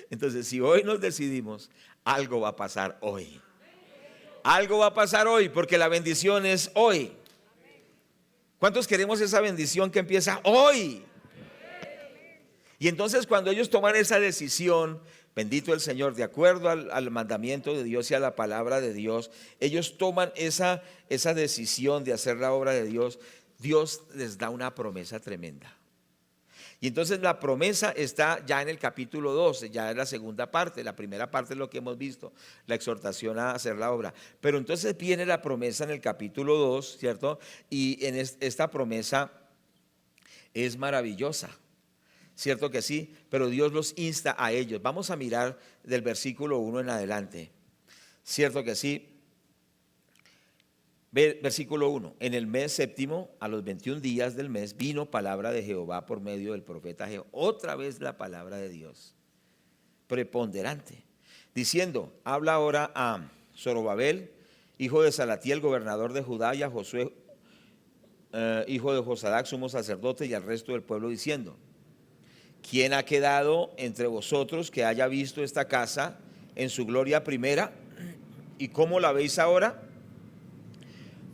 Speaker 1: Entonces, si hoy nos decidimos, algo va a pasar hoy. Algo va a pasar hoy, porque la bendición es hoy. ¿Cuántos queremos esa bendición que empieza hoy? Y entonces, cuando ellos toman esa decisión, Bendito el Señor, de acuerdo al mandamiento de Dios y a la palabra de Dios, ellos toman esa decisión de hacer la obra de Dios. Dios les da una promesa tremenda. Y entonces la promesa está ya en el capítulo 12, ya es la segunda parte. La primera parte es lo que hemos visto, la exhortación a hacer la obra. Pero entonces viene la promesa en el capítulo 2, ¿cierto? Y en esta promesa es maravillosa, ¿cierto que sí? Pero Dios los insta a ellos. Vamos a mirar del versículo 1 en adelante, ¿cierto que sí? Versículo 1, en el mes séptimo, a los 21 días del mes, vino palabra de Jehová por medio del profeta Jehová. Otra vez la palabra de Dios, preponderante, diciendo, habla ahora a Zorobabel, hijo de Salatiel, gobernador de Judá, y a Josué, hijo de Josadac, sumo sacerdote, y al resto del pueblo, diciendo, ¿quién ha quedado entre vosotros que haya visto esta casa en su gloria primera? ¿Y cómo la veis ahora?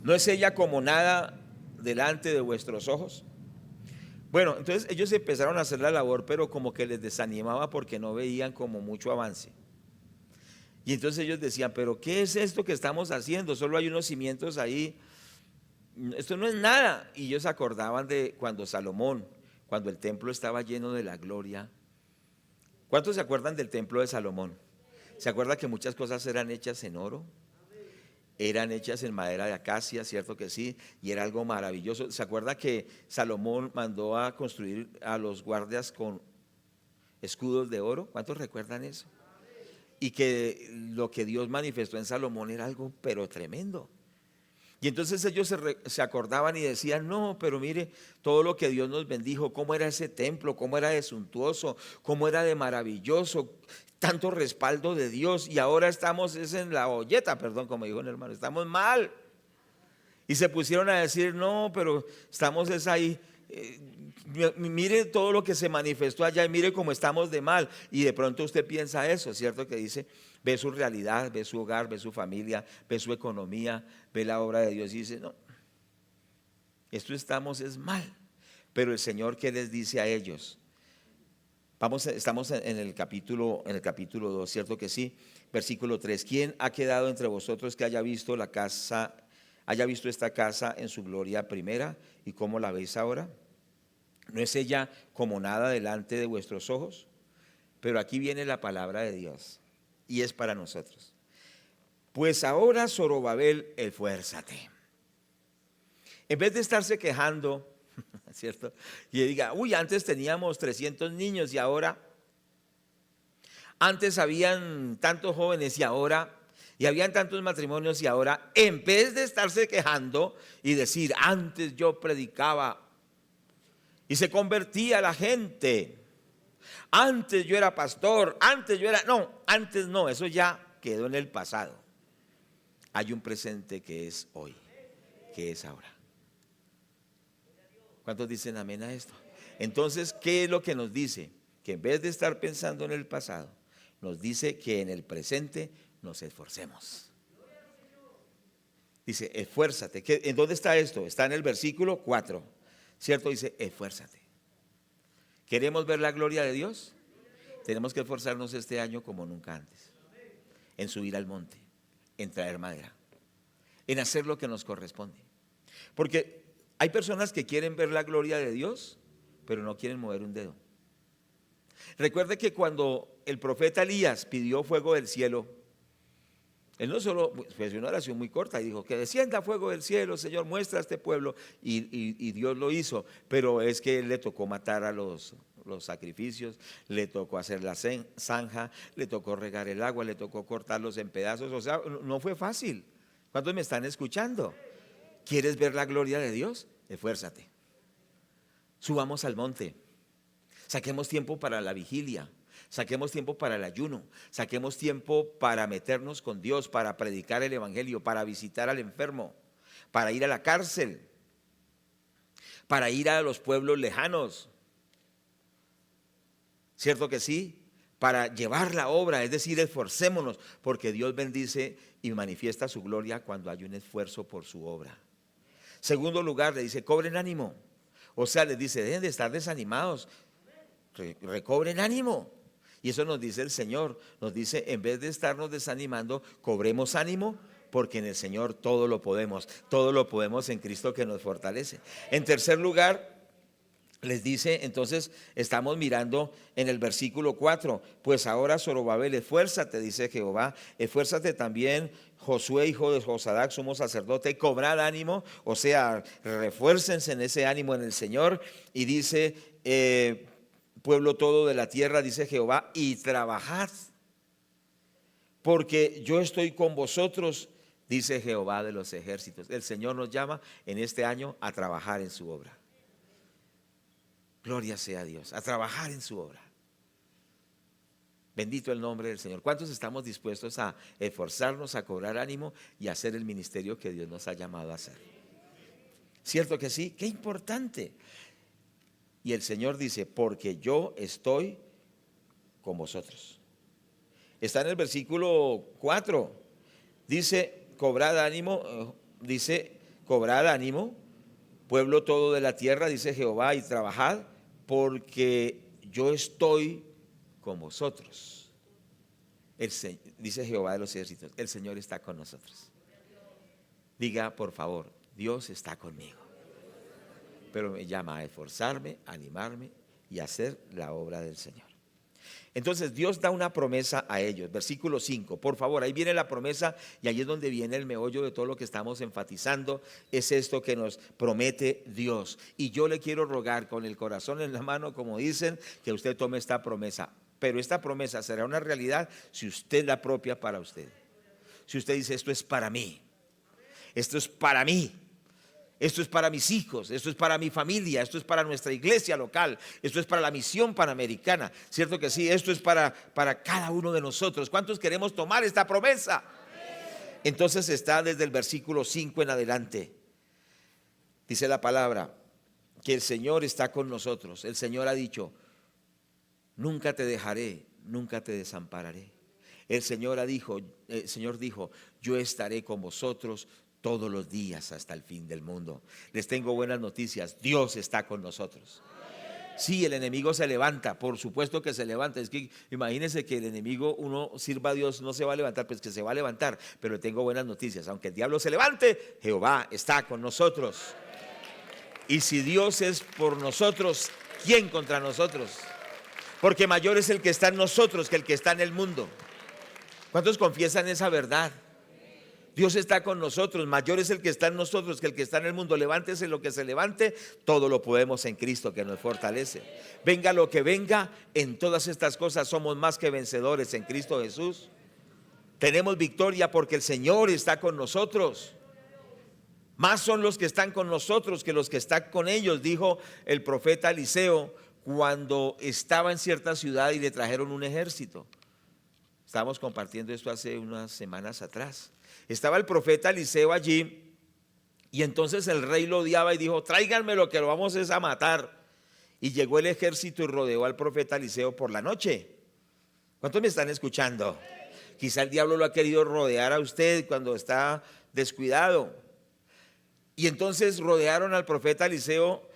Speaker 1: ¿No es ella como nada delante de vuestros ojos? Bueno, entonces ellos empezaron a hacer la labor, pero como que les desanimaba porque no veían como mucho avance. Y entonces ellos decían, pero ¿qué es esto que estamos haciendo? Solo hay unos cimientos ahí, esto no es nada. Y ellos acordaban de cuando Salomón, cuando el templo estaba lleno de la gloria. ¿Cuántos se acuerdan del templo de Salomón? ¿Se acuerdan que muchas cosas eran hechas en oro? Eran hechas en madera de acacia, cierto que sí, y era algo maravilloso. ¿Se acuerda que Salomón mandó a construir a los guardias con escudos de oro? ¿Cuántos recuerdan eso? Y que lo que Dios manifestó en Salomón era algo pero tremendo. Y entonces ellos se acordaban y decían, no, pero mire todo lo que Dios nos bendijo, cómo era ese templo, cómo era de suntuoso, cómo era de maravilloso, tanto respaldo de Dios, y ahora estamos en la olleta, perdón, como dijo un hermano, estamos mal. Y se pusieron a decir, no, pero estamos ahí, mire todo lo que se manifestó allá y mire cómo estamos de mal. Y de pronto usted piensa eso, ¿cierto? Que dice, ve su realidad, ve su hogar, ve su familia, ve su economía, ve la obra de Dios y dice, no, esto estamos es mal. Pero el Señor, ¿qué les dice a ellos? Estamos en el capítulo 2, ¿cierto que sí? Versículo 3, ¿quién ha quedado entre vosotros que haya visto esta casa en su gloria primera? ¿Y cómo la veis ahora? ¿No es ella como nada delante de vuestros ojos? Pero aquí viene la palabra de Dios y es para nosotros. Pues ahora, Zorobabel, esfuérzate. En vez de estarse quejando, ¿cierto? Y diga, uy, antes teníamos 300 niños y ahora, antes habían tantos jóvenes y ahora, y habían tantos matrimonios y ahora, en vez de estarse quejando y decir, antes yo predicaba y se convertía la gente, antes yo era pastor, antes no, eso ya quedó en el pasado. Hay un presente que es hoy, que es ahora. ¿Cuántos dicen amén a esto? Entonces, ¿qué es lo que nos dice? Que en vez de estar pensando en el pasado, nos dice que en el presente nos esforcemos. Dice, esfuérzate. ¿En dónde está esto? Está en el versículo 4, ¿cierto? Dice, esfuérzate. ¿Queremos ver la gloria de Dios? Tenemos que esforzarnos este año como nunca antes, en subir al monte, en traer madera, en hacer lo que nos corresponde. Porque hay personas que quieren ver la gloria de Dios, pero no quieren mover un dedo. Recuerde que cuando el profeta Elías pidió fuego del cielo, él no solo fue una oración muy corta y dijo que descienda fuego del cielo, Señor, muestra a este pueblo, y Dios lo hizo, pero es que él le tocó matar a los sacrificios, le tocó hacer la zanja, le tocó regar el agua, le tocó cortarlos en pedazos, o sea, no fue fácil. ¿Cuántos me están escuchando? ¿Quieres ver la gloria de Dios? Esfuérzate. Subamos al monte. Saquemos tiempo para la vigilia. Saquemos tiempo para el ayuno. Saquemos tiempo para meternos con Dios, para predicar el evangelio, para visitar al enfermo, para ir a la cárcel, para ir a los pueblos lejanos. ¿Cierto que sí? Para llevar la obra, es decir, esforcémonos, porque Dios bendice y manifiesta su gloria cuando hay un esfuerzo por su obra. Segundo lugar, le dice, cobren ánimo. O sea, les dice, dejen de estar desanimados, recobren ánimo. Y eso nos dice el Señor, nos dice, en vez de estarnos desanimando, cobremos ánimo, porque en el Señor todo lo podemos en Cristo que nos fortalece. En tercer lugar, les dice, entonces estamos mirando en el versículo 4, pues ahora Zorobabel, esfuérzate, dice Jehová, esfuérzate también Josué, hijo de Josadac, sumo sacerdote, cobrad ánimo, o sea, refuércense en ese ánimo en el Señor. Y dice, pueblo todo de la tierra, dice Jehová, y trabajad, porque yo estoy con vosotros, dice Jehová de los ejércitos. El Señor nos llama en este año a trabajar en su obra. Gloria sea a Dios, a trabajar en su obra. Bendito el nombre del Señor. ¿Cuántos estamos dispuestos a esforzarnos, a cobrar ánimo y a hacer el ministerio que Dios nos ha llamado a hacer? ¿Cierto que sí? ¡Qué importante! Y el Señor dice, porque yo estoy con vosotros. Está en el versículo 4. Dice, cobrad ánimo, pueblo todo de la tierra, dice Jehová, y trabajad, porque yo estoy con vosotros. Dice Jehová de los ejércitos, el Señor está con nosotros. Diga, por favor, Dios está conmigo. Pero me llama a esforzarme, a animarme y a hacer la obra del Señor. Entonces Dios da una promesa a ellos, versículo 5, por favor, ahí viene la promesa y ahí es donde viene el meollo de todo lo que estamos enfatizando, es esto que nos promete Dios. Y yo le quiero rogar con el corazón en la mano, como dicen, que usted tome esta promesa, pero esta promesa será una realidad si usted la apropia para usted. Si usted dice, esto es para mí, esto es para mí, esto es para mis hijos, esto es para mi familia, esto es para nuestra iglesia local, esto es para la misión panamericana, ¿cierto que sí? Esto es para cada uno de nosotros. ¿Cuántos queremos tomar esta promesa? Entonces está desde el versículo 5 en adelante. Dice la palabra que el Señor está con nosotros. El Señor ha dicho, nunca te dejaré, nunca te desampararé. El Señor dijo, yo estaré con vosotros todos los días hasta el fin del mundo. Les tengo buenas noticias, Dios está con nosotros. Sí, el enemigo se levanta, por supuesto que se levanta. Es que imagínense que el enemigo, uno sirva a Dios, no se va a levantar, pues que se va a levantar. Pero le tengo buenas noticias, aunque el diablo se levante, Jehová está con nosotros. Y si Dios es por nosotros, ¿quién contra nosotros? Porque mayor es el que está en nosotros que el que está en el mundo. ¿Cuántos confiesan esa verdad? Dios está con nosotros, mayor es el que está en nosotros que el que está en el mundo. Levántese lo que se levante, todo lo podemos en Cristo que nos fortalece. Venga lo que venga, en todas estas cosas somos más que vencedores en Cristo Jesús. Tenemos victoria porque el Señor está con nosotros. Más son los que están con nosotros que los que están con ellos, dijo el profeta Eliseo cuando estaba en cierta ciudad y le trajeron un ejército. Estábamos compartiendo esto hace unas semanas atrás. Estaba el profeta Eliseo allí y entonces el rey lo odiaba y dijo, tráiganmelo que lo vamos a matar. Y llegó el ejército y rodeó al profeta Eliseo por la noche. ¿Cuántos me están escuchando? Quizá el diablo lo ha querido rodear a usted cuando está descuidado. Y entonces rodearon al profeta Eliseo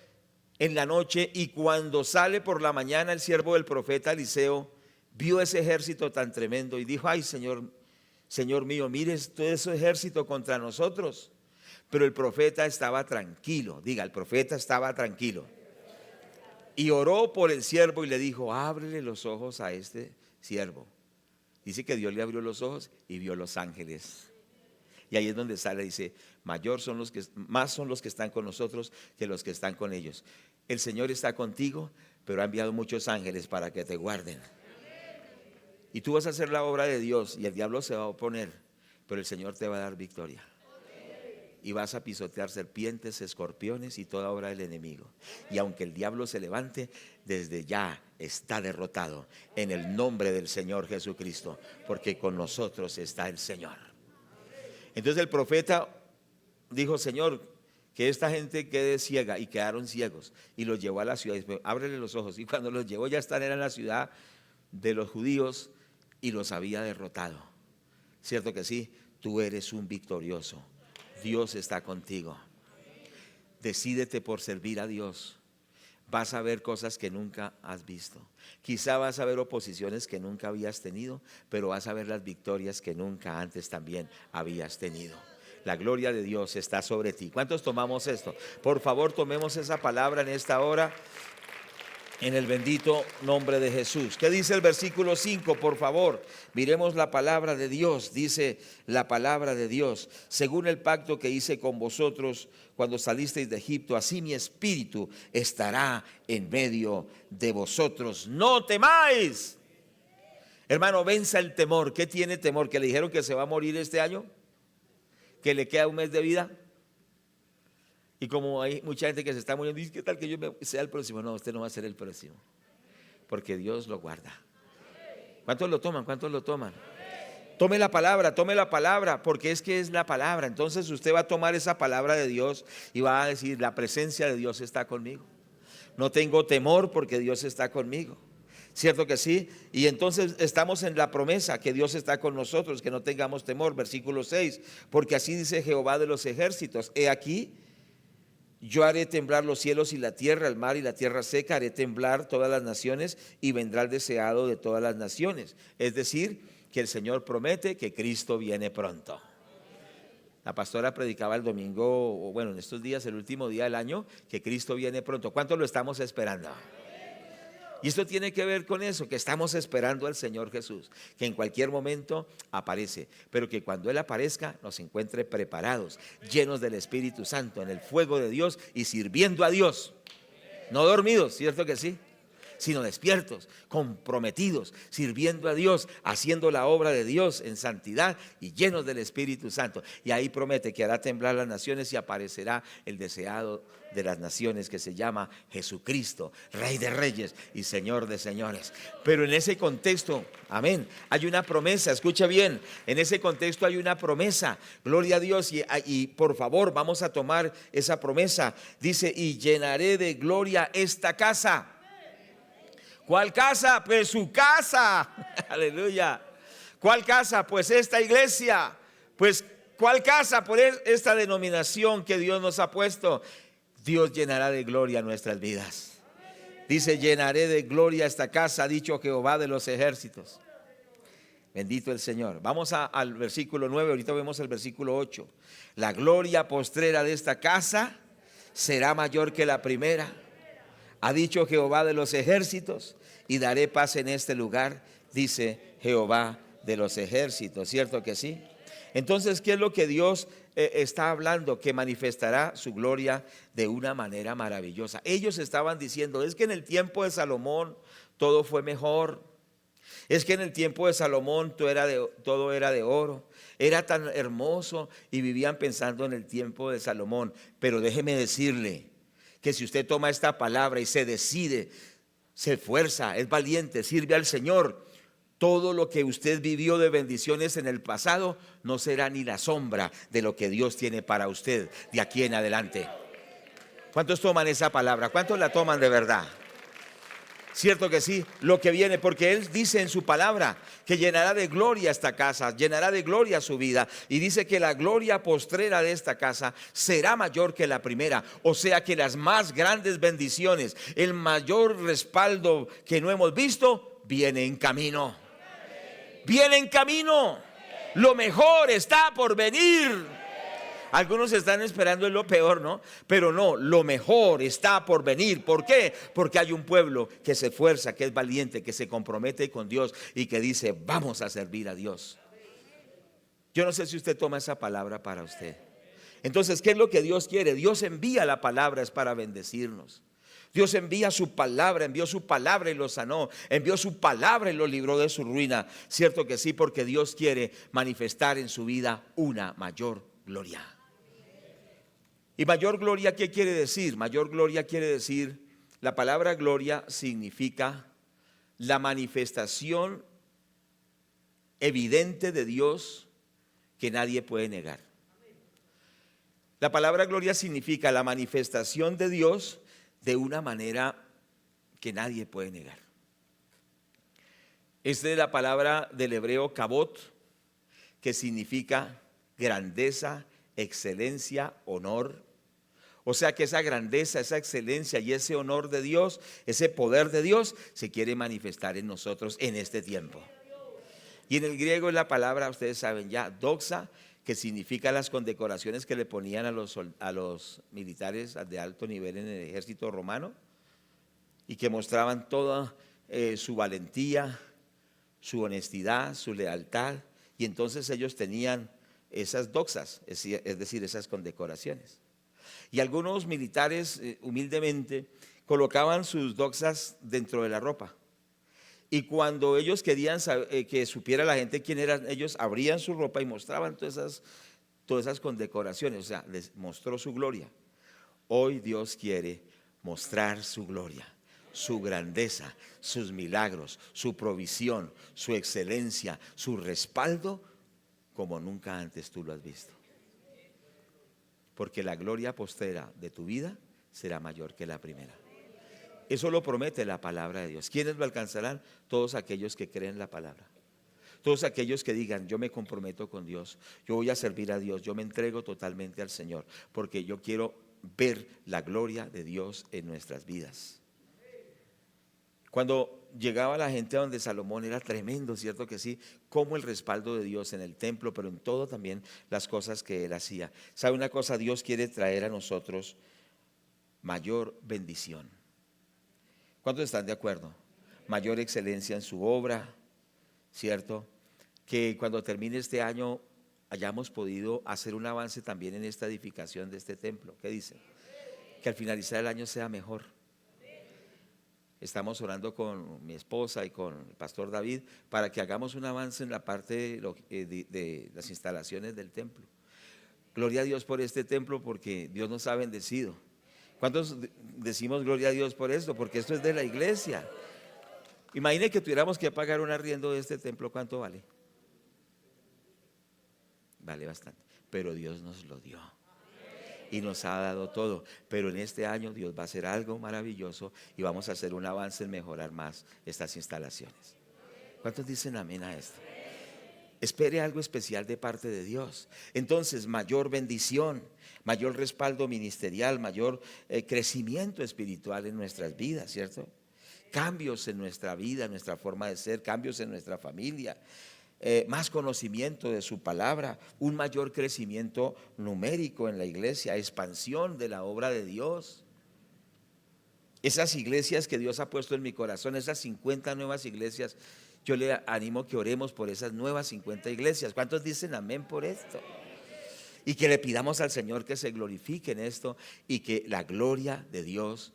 Speaker 1: en la noche y cuando sale por la mañana el siervo del profeta Eliseo vio ese ejército tan tremendo y dijo, ay Señor mío, mire todo ese ejército contra nosotros. Pero el profeta estaba tranquilo, diga, el profeta estaba tranquilo. Y oró por el siervo y le dijo, ábrele los ojos a este siervo. Dice que Dios le abrió los ojos y vio los ángeles. Y ahí es donde sale, dice, más son los que están con nosotros que los que están con ellos. El Señor está contigo, pero ha enviado muchos ángeles para que te guarden. Y tú vas a hacer la obra de Dios y el diablo se va a oponer, pero el Señor te va a dar victoria. Y vas a pisotear serpientes, escorpiones y toda obra del enemigo. Y aunque el diablo se levante, desde ya está derrotado en el nombre del Señor Jesucristo, porque con nosotros está el Señor. Entonces el profeta dijo, Señor, que esta gente quede ciega, y quedaron ciegos. Y los llevó a la ciudad y dijo, ábrele los ojos. Y cuando los llevó ya están en la ciudad de los judíos y los había derrotado. ¿Cierto que sí? Tú eres un victorioso. Dios está contigo. Decídete por servir a Dios. vas a ver cosas que nunca has visto. Quizá vas a ver oposiciones que nunca habías tenido, pero vas a ver las victorias que nunca antes también habías tenido. La gloria de Dios está sobre ti. ¿Cuántos tomamos esto? Por favor, tomemos esa palabra en esta hora, en el bendito nombre de Jesús. ¿Qué dice el versículo 5? Por favor, miremos la palabra de Dios. Dice la palabra de Dios: según el pacto que hice con vosotros cuando salisteis de Egipto, así mi espíritu estará en medio de vosotros. No temáis. Hermano, venza el temor. ¿Qué tiene temor? ¿Que le dijeron que se va a morir este año? ¿Que le queda un mes de vida? Y como hay mucha gente que se está muriendo, dice: ¿qué tal que yo sea el próximo? No, usted no va a ser el próximo, porque Dios lo guarda. ¿Cuántos lo toman? ¿Cuántos lo toman? Tome la palabra, porque es que es la palabra. Entonces usted va a tomar esa palabra de Dios y va a decir: la presencia de Dios está conmigo. No tengo temor porque Dios está conmigo. ¿Cierto que sí? Y entonces estamos en la promesa que Dios está con nosotros, que no tengamos temor. Versículo 6: porque así dice Jehová de los ejércitos: he aquí, yo haré temblar los cielos y la tierra, el mar y la tierra seca, haré temblar todas las naciones y vendrá el deseado de todas las naciones. Es decir, que el Señor promete que Cristo viene pronto. La pastora predicaba el domingo, o bueno, en estos días, el último día del año, que Cristo viene pronto. ¿Cuánto lo estamos esperando? Y esto tiene que ver con eso, que estamos esperando al Señor Jesús, que en cualquier momento aparece, pero que cuando Él aparezca nos encuentre preparados, llenos del Espíritu Santo, en el fuego de Dios y sirviendo a Dios. No dormidos, ¿cierto que sí? Sino despiertos, comprometidos, sirviendo a Dios, haciendo la obra de Dios en santidad y llenos del Espíritu Santo. Y ahí promete que hará temblar las naciones y aparecerá el deseado de las naciones, que se llama Jesucristo, Rey de Reyes y Señor de Señores. Pero en ese contexto, amén, hay una promesa. Escucha bien, en ese contexto hay una promesa. Gloria a Dios. Y por favor, vamos a tomar esa promesa. Dice: y llenaré de gloria esta casa. ¿Cuál casa? Pues su casa. Aleluya. ¿Cuál casa? Pues esta iglesia. Pues ¿cuál casa? Por esta denominación que Dios nos ha puesto. Dios llenará de gloria nuestras vidas. Dice: llenaré de gloria esta casa, ha dicho Jehová de los ejércitos. Bendito el Señor. Vamos al versículo 9, ahorita vemos el versículo 8. La gloria postrera de esta casa será mayor que la primera, ha dicho Jehová de los ejércitos, y daré paz en este lugar, dice Jehová de los ejércitos. ¿Cierto que sí? Entonces, ¿qué es lo que Dios está hablando? Que manifestará su gloria de una manera maravillosa. Ellos estaban diciendo: es que en el tiempo de Salomón todo fue mejor. Es que en el tiempo de Salomón todo era de oro. Era tan hermoso, y vivían pensando en el tiempo de Salomón. Pero déjeme decirle que si usted toma esta palabra y se decide, se esfuerza, es valiente, sirve al Señor, todo lo que usted vivió de bendiciones en el pasado no será ni la sombra de lo que Dios tiene para usted de aquí en adelante. ¿Cuántos toman esa palabra? ¿Cuántos la toman de verdad? Cierto que sí, lo que viene, porque Él dice en su palabra que llenará de gloria esta casa, llenará de gloria su vida, y dice que la gloria postrera de esta casa será mayor que la primera. O sea que las más grandes bendiciones, el mayor respaldo que no hemos visto, viene en camino. Viene en camino. Lo mejor está por venir. Algunos están esperando lo peor, ¿no? Pero no, lo mejor está por venir. ¿Por qué? Porque hay un pueblo que se esfuerza, que es valiente, que se compromete con Dios y que dice: vamos a servir a Dios. Yo no sé si usted toma esa palabra para usted. Entonces, ¿qué es lo que Dios quiere? Dios envía la palabra, es para bendecirnos. Dios envía su palabra, envió su palabra y lo sanó, envió su palabra y lo libró de su ruina. Cierto que sí, porque Dios quiere manifestar en su vida una mayor gloria. ¿Y mayor gloria qué quiere decir? Mayor gloria quiere decir, la palabra gloria significa la manifestación evidente de Dios que nadie puede negar. La palabra gloria significa la manifestación de Dios de una manera que nadie puede negar. Esta es la palabra del hebreo kabot, que significa grandeza, excelencia, honor O sea que esa grandeza, esa excelencia y ese honor de Dios, ese poder de Dios, se quiere manifestar en nosotros en este tiempo. Y en el griego es la palabra, ustedes saben ya, doxa, que significa las condecoraciones que le ponían a los militares de alto nivel en el ejército romano y que mostraban toda su valentía, su honestidad, su lealtad. Y entonces ellos tenían esas doxas, es decir, esas condecoraciones. Y algunos militares humildemente colocaban sus doxas dentro de la ropa. Y cuando ellos querían que supiera la gente quién eran ellos, abrían su ropa y mostraban todas esas condecoraciones. O sea, les mostró su gloria. Hoy Dios quiere mostrar su gloria, su grandeza, sus milagros, su provisión, su excelencia, su respaldo, como nunca antes tú lo has visto. Porque la gloria postera de tu vida será mayor que la primera. Eso lo promete la palabra de Dios. ¿Quiénes lo alcanzarán? Todos aquellos que creen la palabra. Todos aquellos que digan, yo me comprometo con Dios, yo voy a servir a Dios, yo me entrego totalmente al Señor, porque yo quiero ver la gloria de Dios en nuestras vidas. Cuando llegaba la gente a donde Salomón era tremendo, ¿cierto que sí? Como el respaldo de Dios en el templo, pero en todo también las cosas que él hacía. ¿Sabe una cosa? Dios quiere traer a nosotros mayor bendición. ¿Cuántos están de acuerdo? Mayor excelencia en su obra, ¿cierto? Que cuando termine este año hayamos podido hacer un avance también en esta edificación de este templo. ¿Qué dice? Que al finalizar el año sea mejor. Estamos orando con mi esposa y con el pastor David para que hagamos un avance en la parte de las instalaciones del templo. Gloria a Dios por este templo porque Dios nos ha bendecido. ¿Cuántos decimos gloria a Dios por esto? Porque esto es de la iglesia. Imagine que tuviéramos que pagar un arriendo de este templo, ¿cuánto vale? Vale bastante, pero Dios nos lo dio y nos ha dado todo. Pero en este año Dios va a hacer algo maravilloso y vamos a hacer un avance en mejorar más estas instalaciones. ¿Cuántos dicen amén a esto? Espere algo especial de parte de Dios. Entonces, mayor bendición, mayor respaldo ministerial, mayor crecimiento espiritual en nuestras vidas, ¿cierto? Cambios en nuestra vida, en nuestra forma de ser, cambios en nuestra familia, más conocimiento de su palabra, un mayor crecimiento numérico en la iglesia, expansión de la obra de Dios. Esas iglesias que Dios ha puesto en mi corazón, esas 50 nuevas iglesias, yo le animo que oremos por esas nuevas 50 iglesias. ¿Cuántos dicen amén por esto? Y que le pidamos al Señor que se glorifique en esto y que la gloria de Dios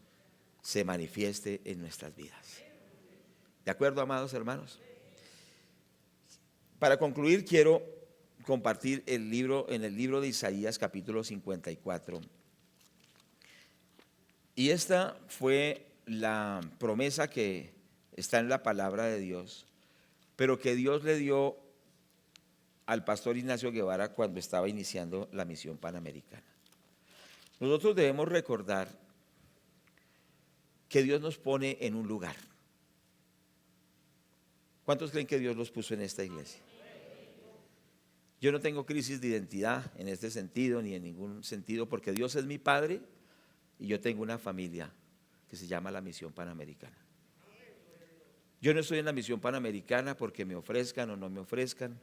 Speaker 1: se manifieste en nuestras vidas. ¿De acuerdo, amados hermanos? Para concluir, quiero compartir en el libro de Isaías, capítulo 54. Y esta fue la promesa que está en la palabra de Dios, pero que Dios le dio al pastor Ignacio Guevara cuando estaba iniciando la misión panamericana. Nosotros debemos recordar que Dios nos pone en un lugar. ¿Cuántos creen que Dios los puso en esta iglesia? Yo no tengo crisis de identidad en este sentido, ni en ningún sentido, porque Dios es mi Padre y yo tengo una familia que se llama la Misión Panamericana. Yo no estoy en la Misión Panamericana porque me ofrezcan o no me ofrezcan,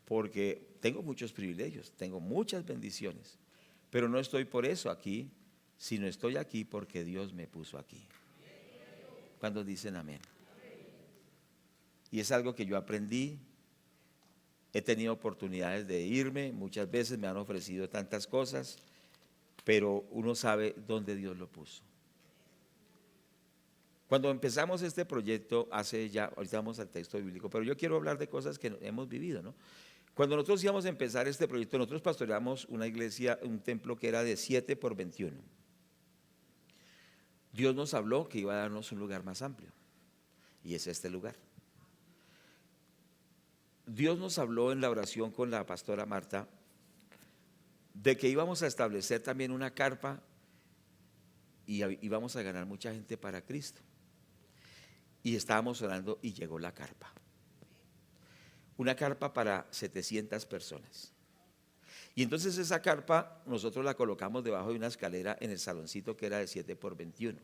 Speaker 1: porque tengo muchos privilegios, tengo muchas bendiciones, pero no estoy por eso aquí, sino estoy aquí porque Dios me puso aquí. ¿Cuántos dicen amén? Y es algo que yo aprendí. He tenido oportunidades de irme, muchas veces me han ofrecido tantas cosas, pero uno sabe dónde Dios lo puso. Cuando empezamos este proyecto, ahorita vamos al texto bíblico, pero yo quiero hablar de cosas que hemos vivido, ¿no? Cuando nosotros íbamos a empezar este proyecto, nosotros pastoreamos una iglesia, un templo que era de 7 por 21. Dios nos habló que iba a darnos un lugar más amplio, y es este lugar. Dios nos habló en la oración con la pastora Marta de que íbamos a establecer también una carpa y íbamos a ganar mucha gente para Cristo. Y estábamos orando y llegó la carpa. Una carpa para 700 personas. Y entonces esa carpa nosotros la colocamos debajo de una escalera en el saloncito que era de 7 por 21.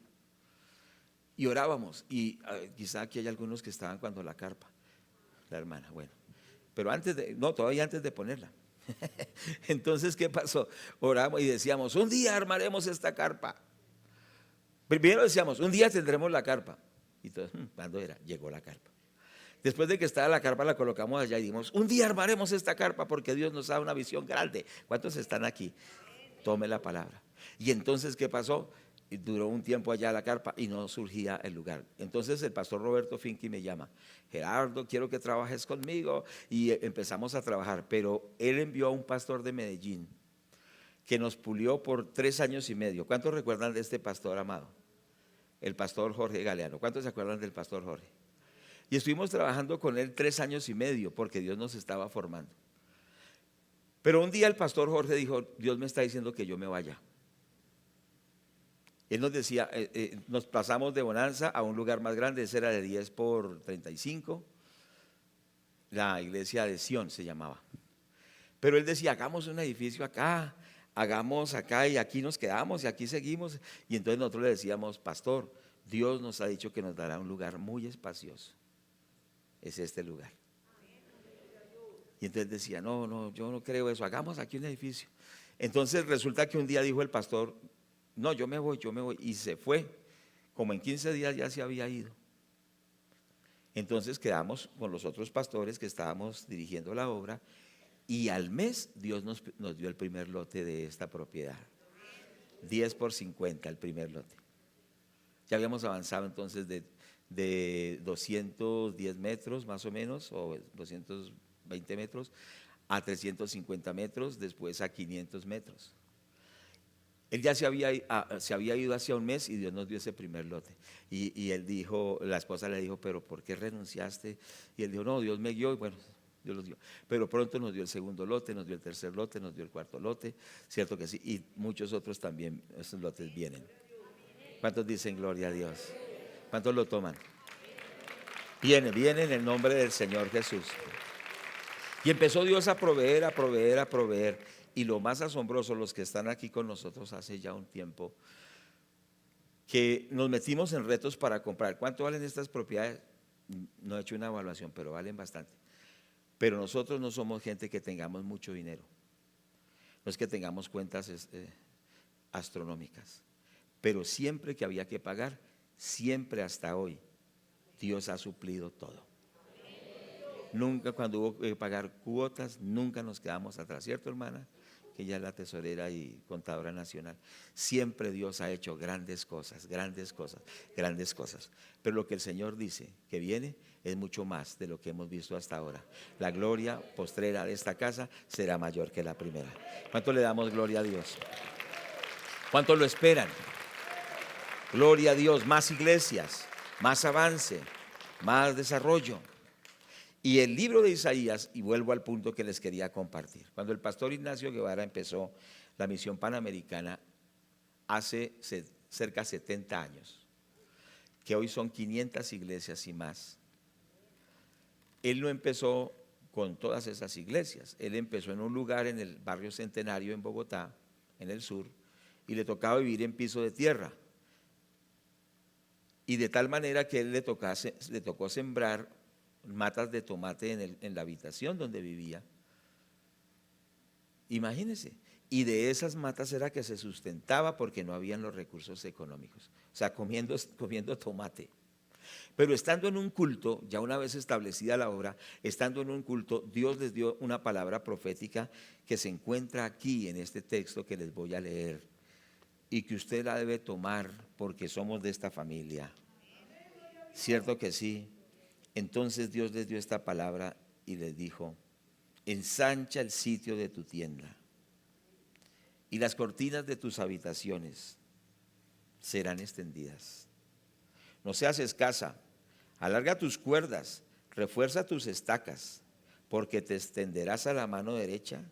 Speaker 1: Y orábamos, y quizá aquí hay algunos que estaban cuando la carpa, la hermana, bueno, pero todavía antes de ponerla. Entonces, ¿qué pasó? Oramos y decíamos, un día armaremos esta carpa. Primero decíamos, un día tendremos la carpa. Y entonces, ¿cuándo era? Llegó la carpa. Después de que estaba la carpa, la colocamos allá y dijimos, un día armaremos esta carpa porque Dios nos da una visión grande. ¿Cuántos están aquí? Tome la palabra. Y entonces, ¿qué pasó? Y duró un tiempo allá la carpa y no surgía el lugar. Entonces el pastor Roberto Finky me llama, Gerardo, quiero que trabajes conmigo. Y empezamos a trabajar, pero él envió a un pastor de Medellín que nos pulió por 3 años y medio. ¿Cuántos recuerdan de este pastor amado? El pastor Jorge Galeano. ¿Cuántos se acuerdan del pastor Jorge? Y estuvimos trabajando con él 3 años y medio porque Dios nos estaba formando. Pero un día el pastor Jorge dijo, Dios me está diciendo que yo me vaya. Él nos decía, nos pasamos de Bonanza a un lugar más grande, ese era de 10 por 35, la iglesia de Sion se llamaba. Pero él decía, hagamos un edificio acá, hagamos acá y aquí nos quedamos y aquí seguimos. Y entonces nosotros le decíamos, pastor, Dios nos ha dicho que nos dará un lugar muy espacioso, es este lugar. Y entonces decía, no, yo no creo eso, hagamos aquí un edificio. Entonces resulta que un día dijo el pastor, no, yo me voy, y se fue, como en 15 días ya se había ido. Entonces quedamos con los otros pastores que estábamos dirigiendo la obra y al mes Dios nos dio el primer lote de esta propiedad, 10 por 50 el primer lote. Ya habíamos avanzado entonces de 210 metros más o menos, o 220 metros, a 350 metros, después a 500 metros. Él ya se había ido hacia un mes y Dios nos dio ese primer lote. Y él dijo, la esposa le dijo, pero ¿por qué renunciaste? Y él dijo, no, Dios me guió y bueno, Dios los dio. Pero pronto nos dio el segundo lote, nos dio el tercer lote, nos dio el cuarto lote, cierto que sí, y muchos otros también, esos lotes vienen. ¿Cuántos dicen gloria a Dios? ¿Cuántos lo toman? Viene en el nombre del Señor Jesús. Y empezó Dios a proveer, a proveer, a proveer. Y lo más asombroso, los que están aquí con nosotros hace ya un tiempo, que nos metimos en retos para comprar. ¿Cuánto valen estas propiedades? No he hecho una evaluación, pero valen bastante. Pero nosotros no somos gente que tengamos mucho dinero. No es que tengamos cuentas astronómicas. Pero siempre que había que pagar, siempre hasta hoy, Dios ha suplido todo. Nunca cuando hubo que pagar cuotas, nunca nos quedamos atrás, ¿cierto, hermana? Que ella es la tesorera y contadora nacional. Siempre Dios ha hecho grandes cosas, grandes cosas, grandes cosas. Pero lo que el Señor dice que viene es mucho más de lo que hemos visto hasta ahora. La gloria postrera de esta casa será mayor que la primera. ¿Cuánto le damos gloria a Dios? ¿Cuánto lo esperan? Gloria a Dios, más iglesias, más avance, más desarrollo. Y el libro de Isaías, y vuelvo al punto que les quería compartir, cuando el pastor Ignacio Guevara empezó la misión panamericana hace cerca de 70 años, que hoy son 500 iglesias y más, él no empezó con todas esas iglesias, él empezó en un lugar en el barrio Centenario en Bogotá, en el sur, y le tocaba vivir en piso de tierra. Y de tal manera que él le tocó sembrar matas de tomate en la habitación donde vivía. Imagínense. Y de esas matas era que se sustentaba porque no habían los recursos económicos. O sea, comiendo tomate. Pero estando en un culto, ya una vez establecida la obra, estando en un culto, Dios les dio una palabra profética que se encuentra aquí en este texto que les voy a leer y que usted la debe tomar porque somos de esta familia. ¿Cierto que sí? Entonces Dios les dio esta palabra y les dijo, ensancha el sitio de tu tienda y las cortinas de tus habitaciones serán extendidas. No seas escasa, alarga tus cuerdas, refuerza tus estacas, porque te extenderás a la mano derecha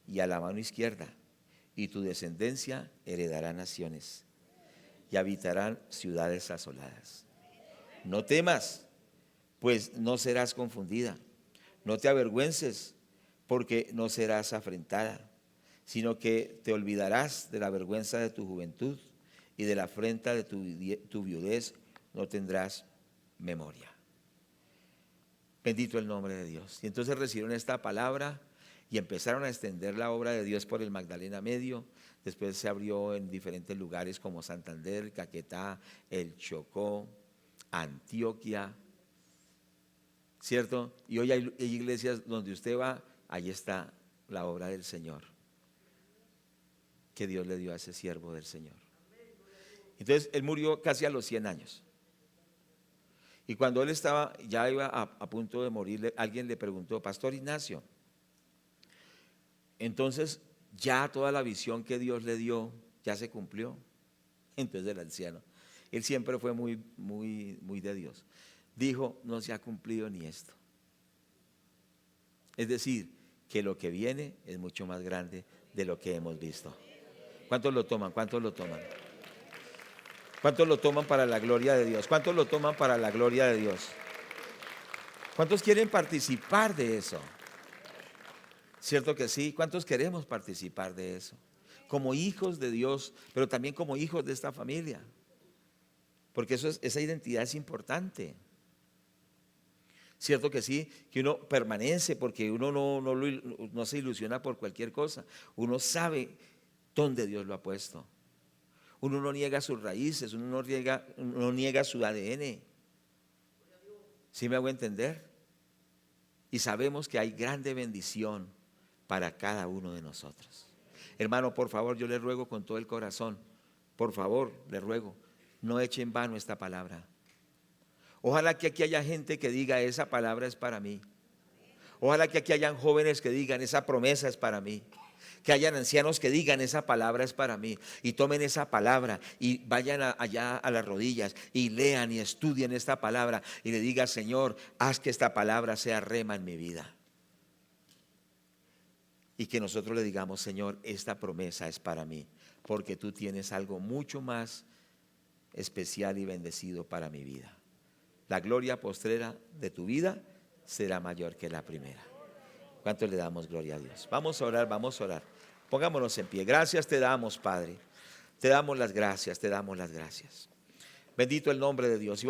Speaker 1: y a la mano izquierda, y tu descendencia heredará naciones y habitarán ciudades asoladas. No temas, pues no serás confundida. No te avergüences, porque no serás afrentada. sino que te olvidarás de la vergüenza de tu juventud y de la afrenta de tu viudez no tendrás memoria. Bendito el nombre de Dios. Y entonces recibieron esta palabra y empezaron a extender la obra de Dios por el Magdalena Medio. Después se abrió en diferentes lugares como Santander, Caquetá, El Chocó, Antioquia, ¿cierto? Y hoy hay iglesias donde usted va, ahí está la obra del Señor que Dios le dio a ese siervo del Señor. Entonces él murió casi a los 100 años. Y cuando él ya iba a punto de morir, alguien le preguntó: Pastor Ignacio, entonces ya toda la visión que Dios le dio ya se cumplió. Entonces el anciano, él siempre fue muy de Dios, dijo: no se ha cumplido ni esto. Es decir, que lo que viene es mucho más grande de lo que hemos visto. ¿Cuántos lo toman? ¿Cuántos lo toman? ¿Cuántos lo toman para la gloria de Dios? ¿Cuántos lo toman para la gloria de Dios? ¿Cuántos quieren participar de eso? ¿Cierto que sí? ¿Cuántos queremos participar de eso? Como hijos de Dios, pero también como hijos de esta familia. Porque esa identidad es importante. ¿Cierto que sí? Que uno permanece, porque uno no se ilusiona por cualquier cosa. Uno sabe dónde Dios lo ha puesto. Uno no niega sus raíces, uno no niega su ADN. ¿Sí me hago entender? Y sabemos que hay grande bendición para cada uno de nosotros. Hermano, por favor, yo le ruego con todo el corazón, por favor, le ruego, no eche en vano esta palabra. Ojalá que aquí haya gente que diga: esa palabra es para mí. Ojalá que aquí hayan jóvenes que digan: esa promesa es para mí. Que hayan ancianos que digan: esa palabra es para mí. Y tomen esa palabra y vayan allá a las rodillas y lean y estudien esta palabra y le diga: Señor, haz que esta palabra sea rema en mi vida. Y que nosotros le digamos: Señor, esta promesa es para mí, porque tú tienes algo mucho más especial y bendecido para mi vida. La gloria postrera de tu vida será mayor que la primera. ¿Cuánto le damos gloria a Dios? Vamos a orar, vamos a orar. Pongámonos en pie. Gracias te damos, Padre. Te damos las gracias, te damos las gracias. Bendito el nombre de Dios.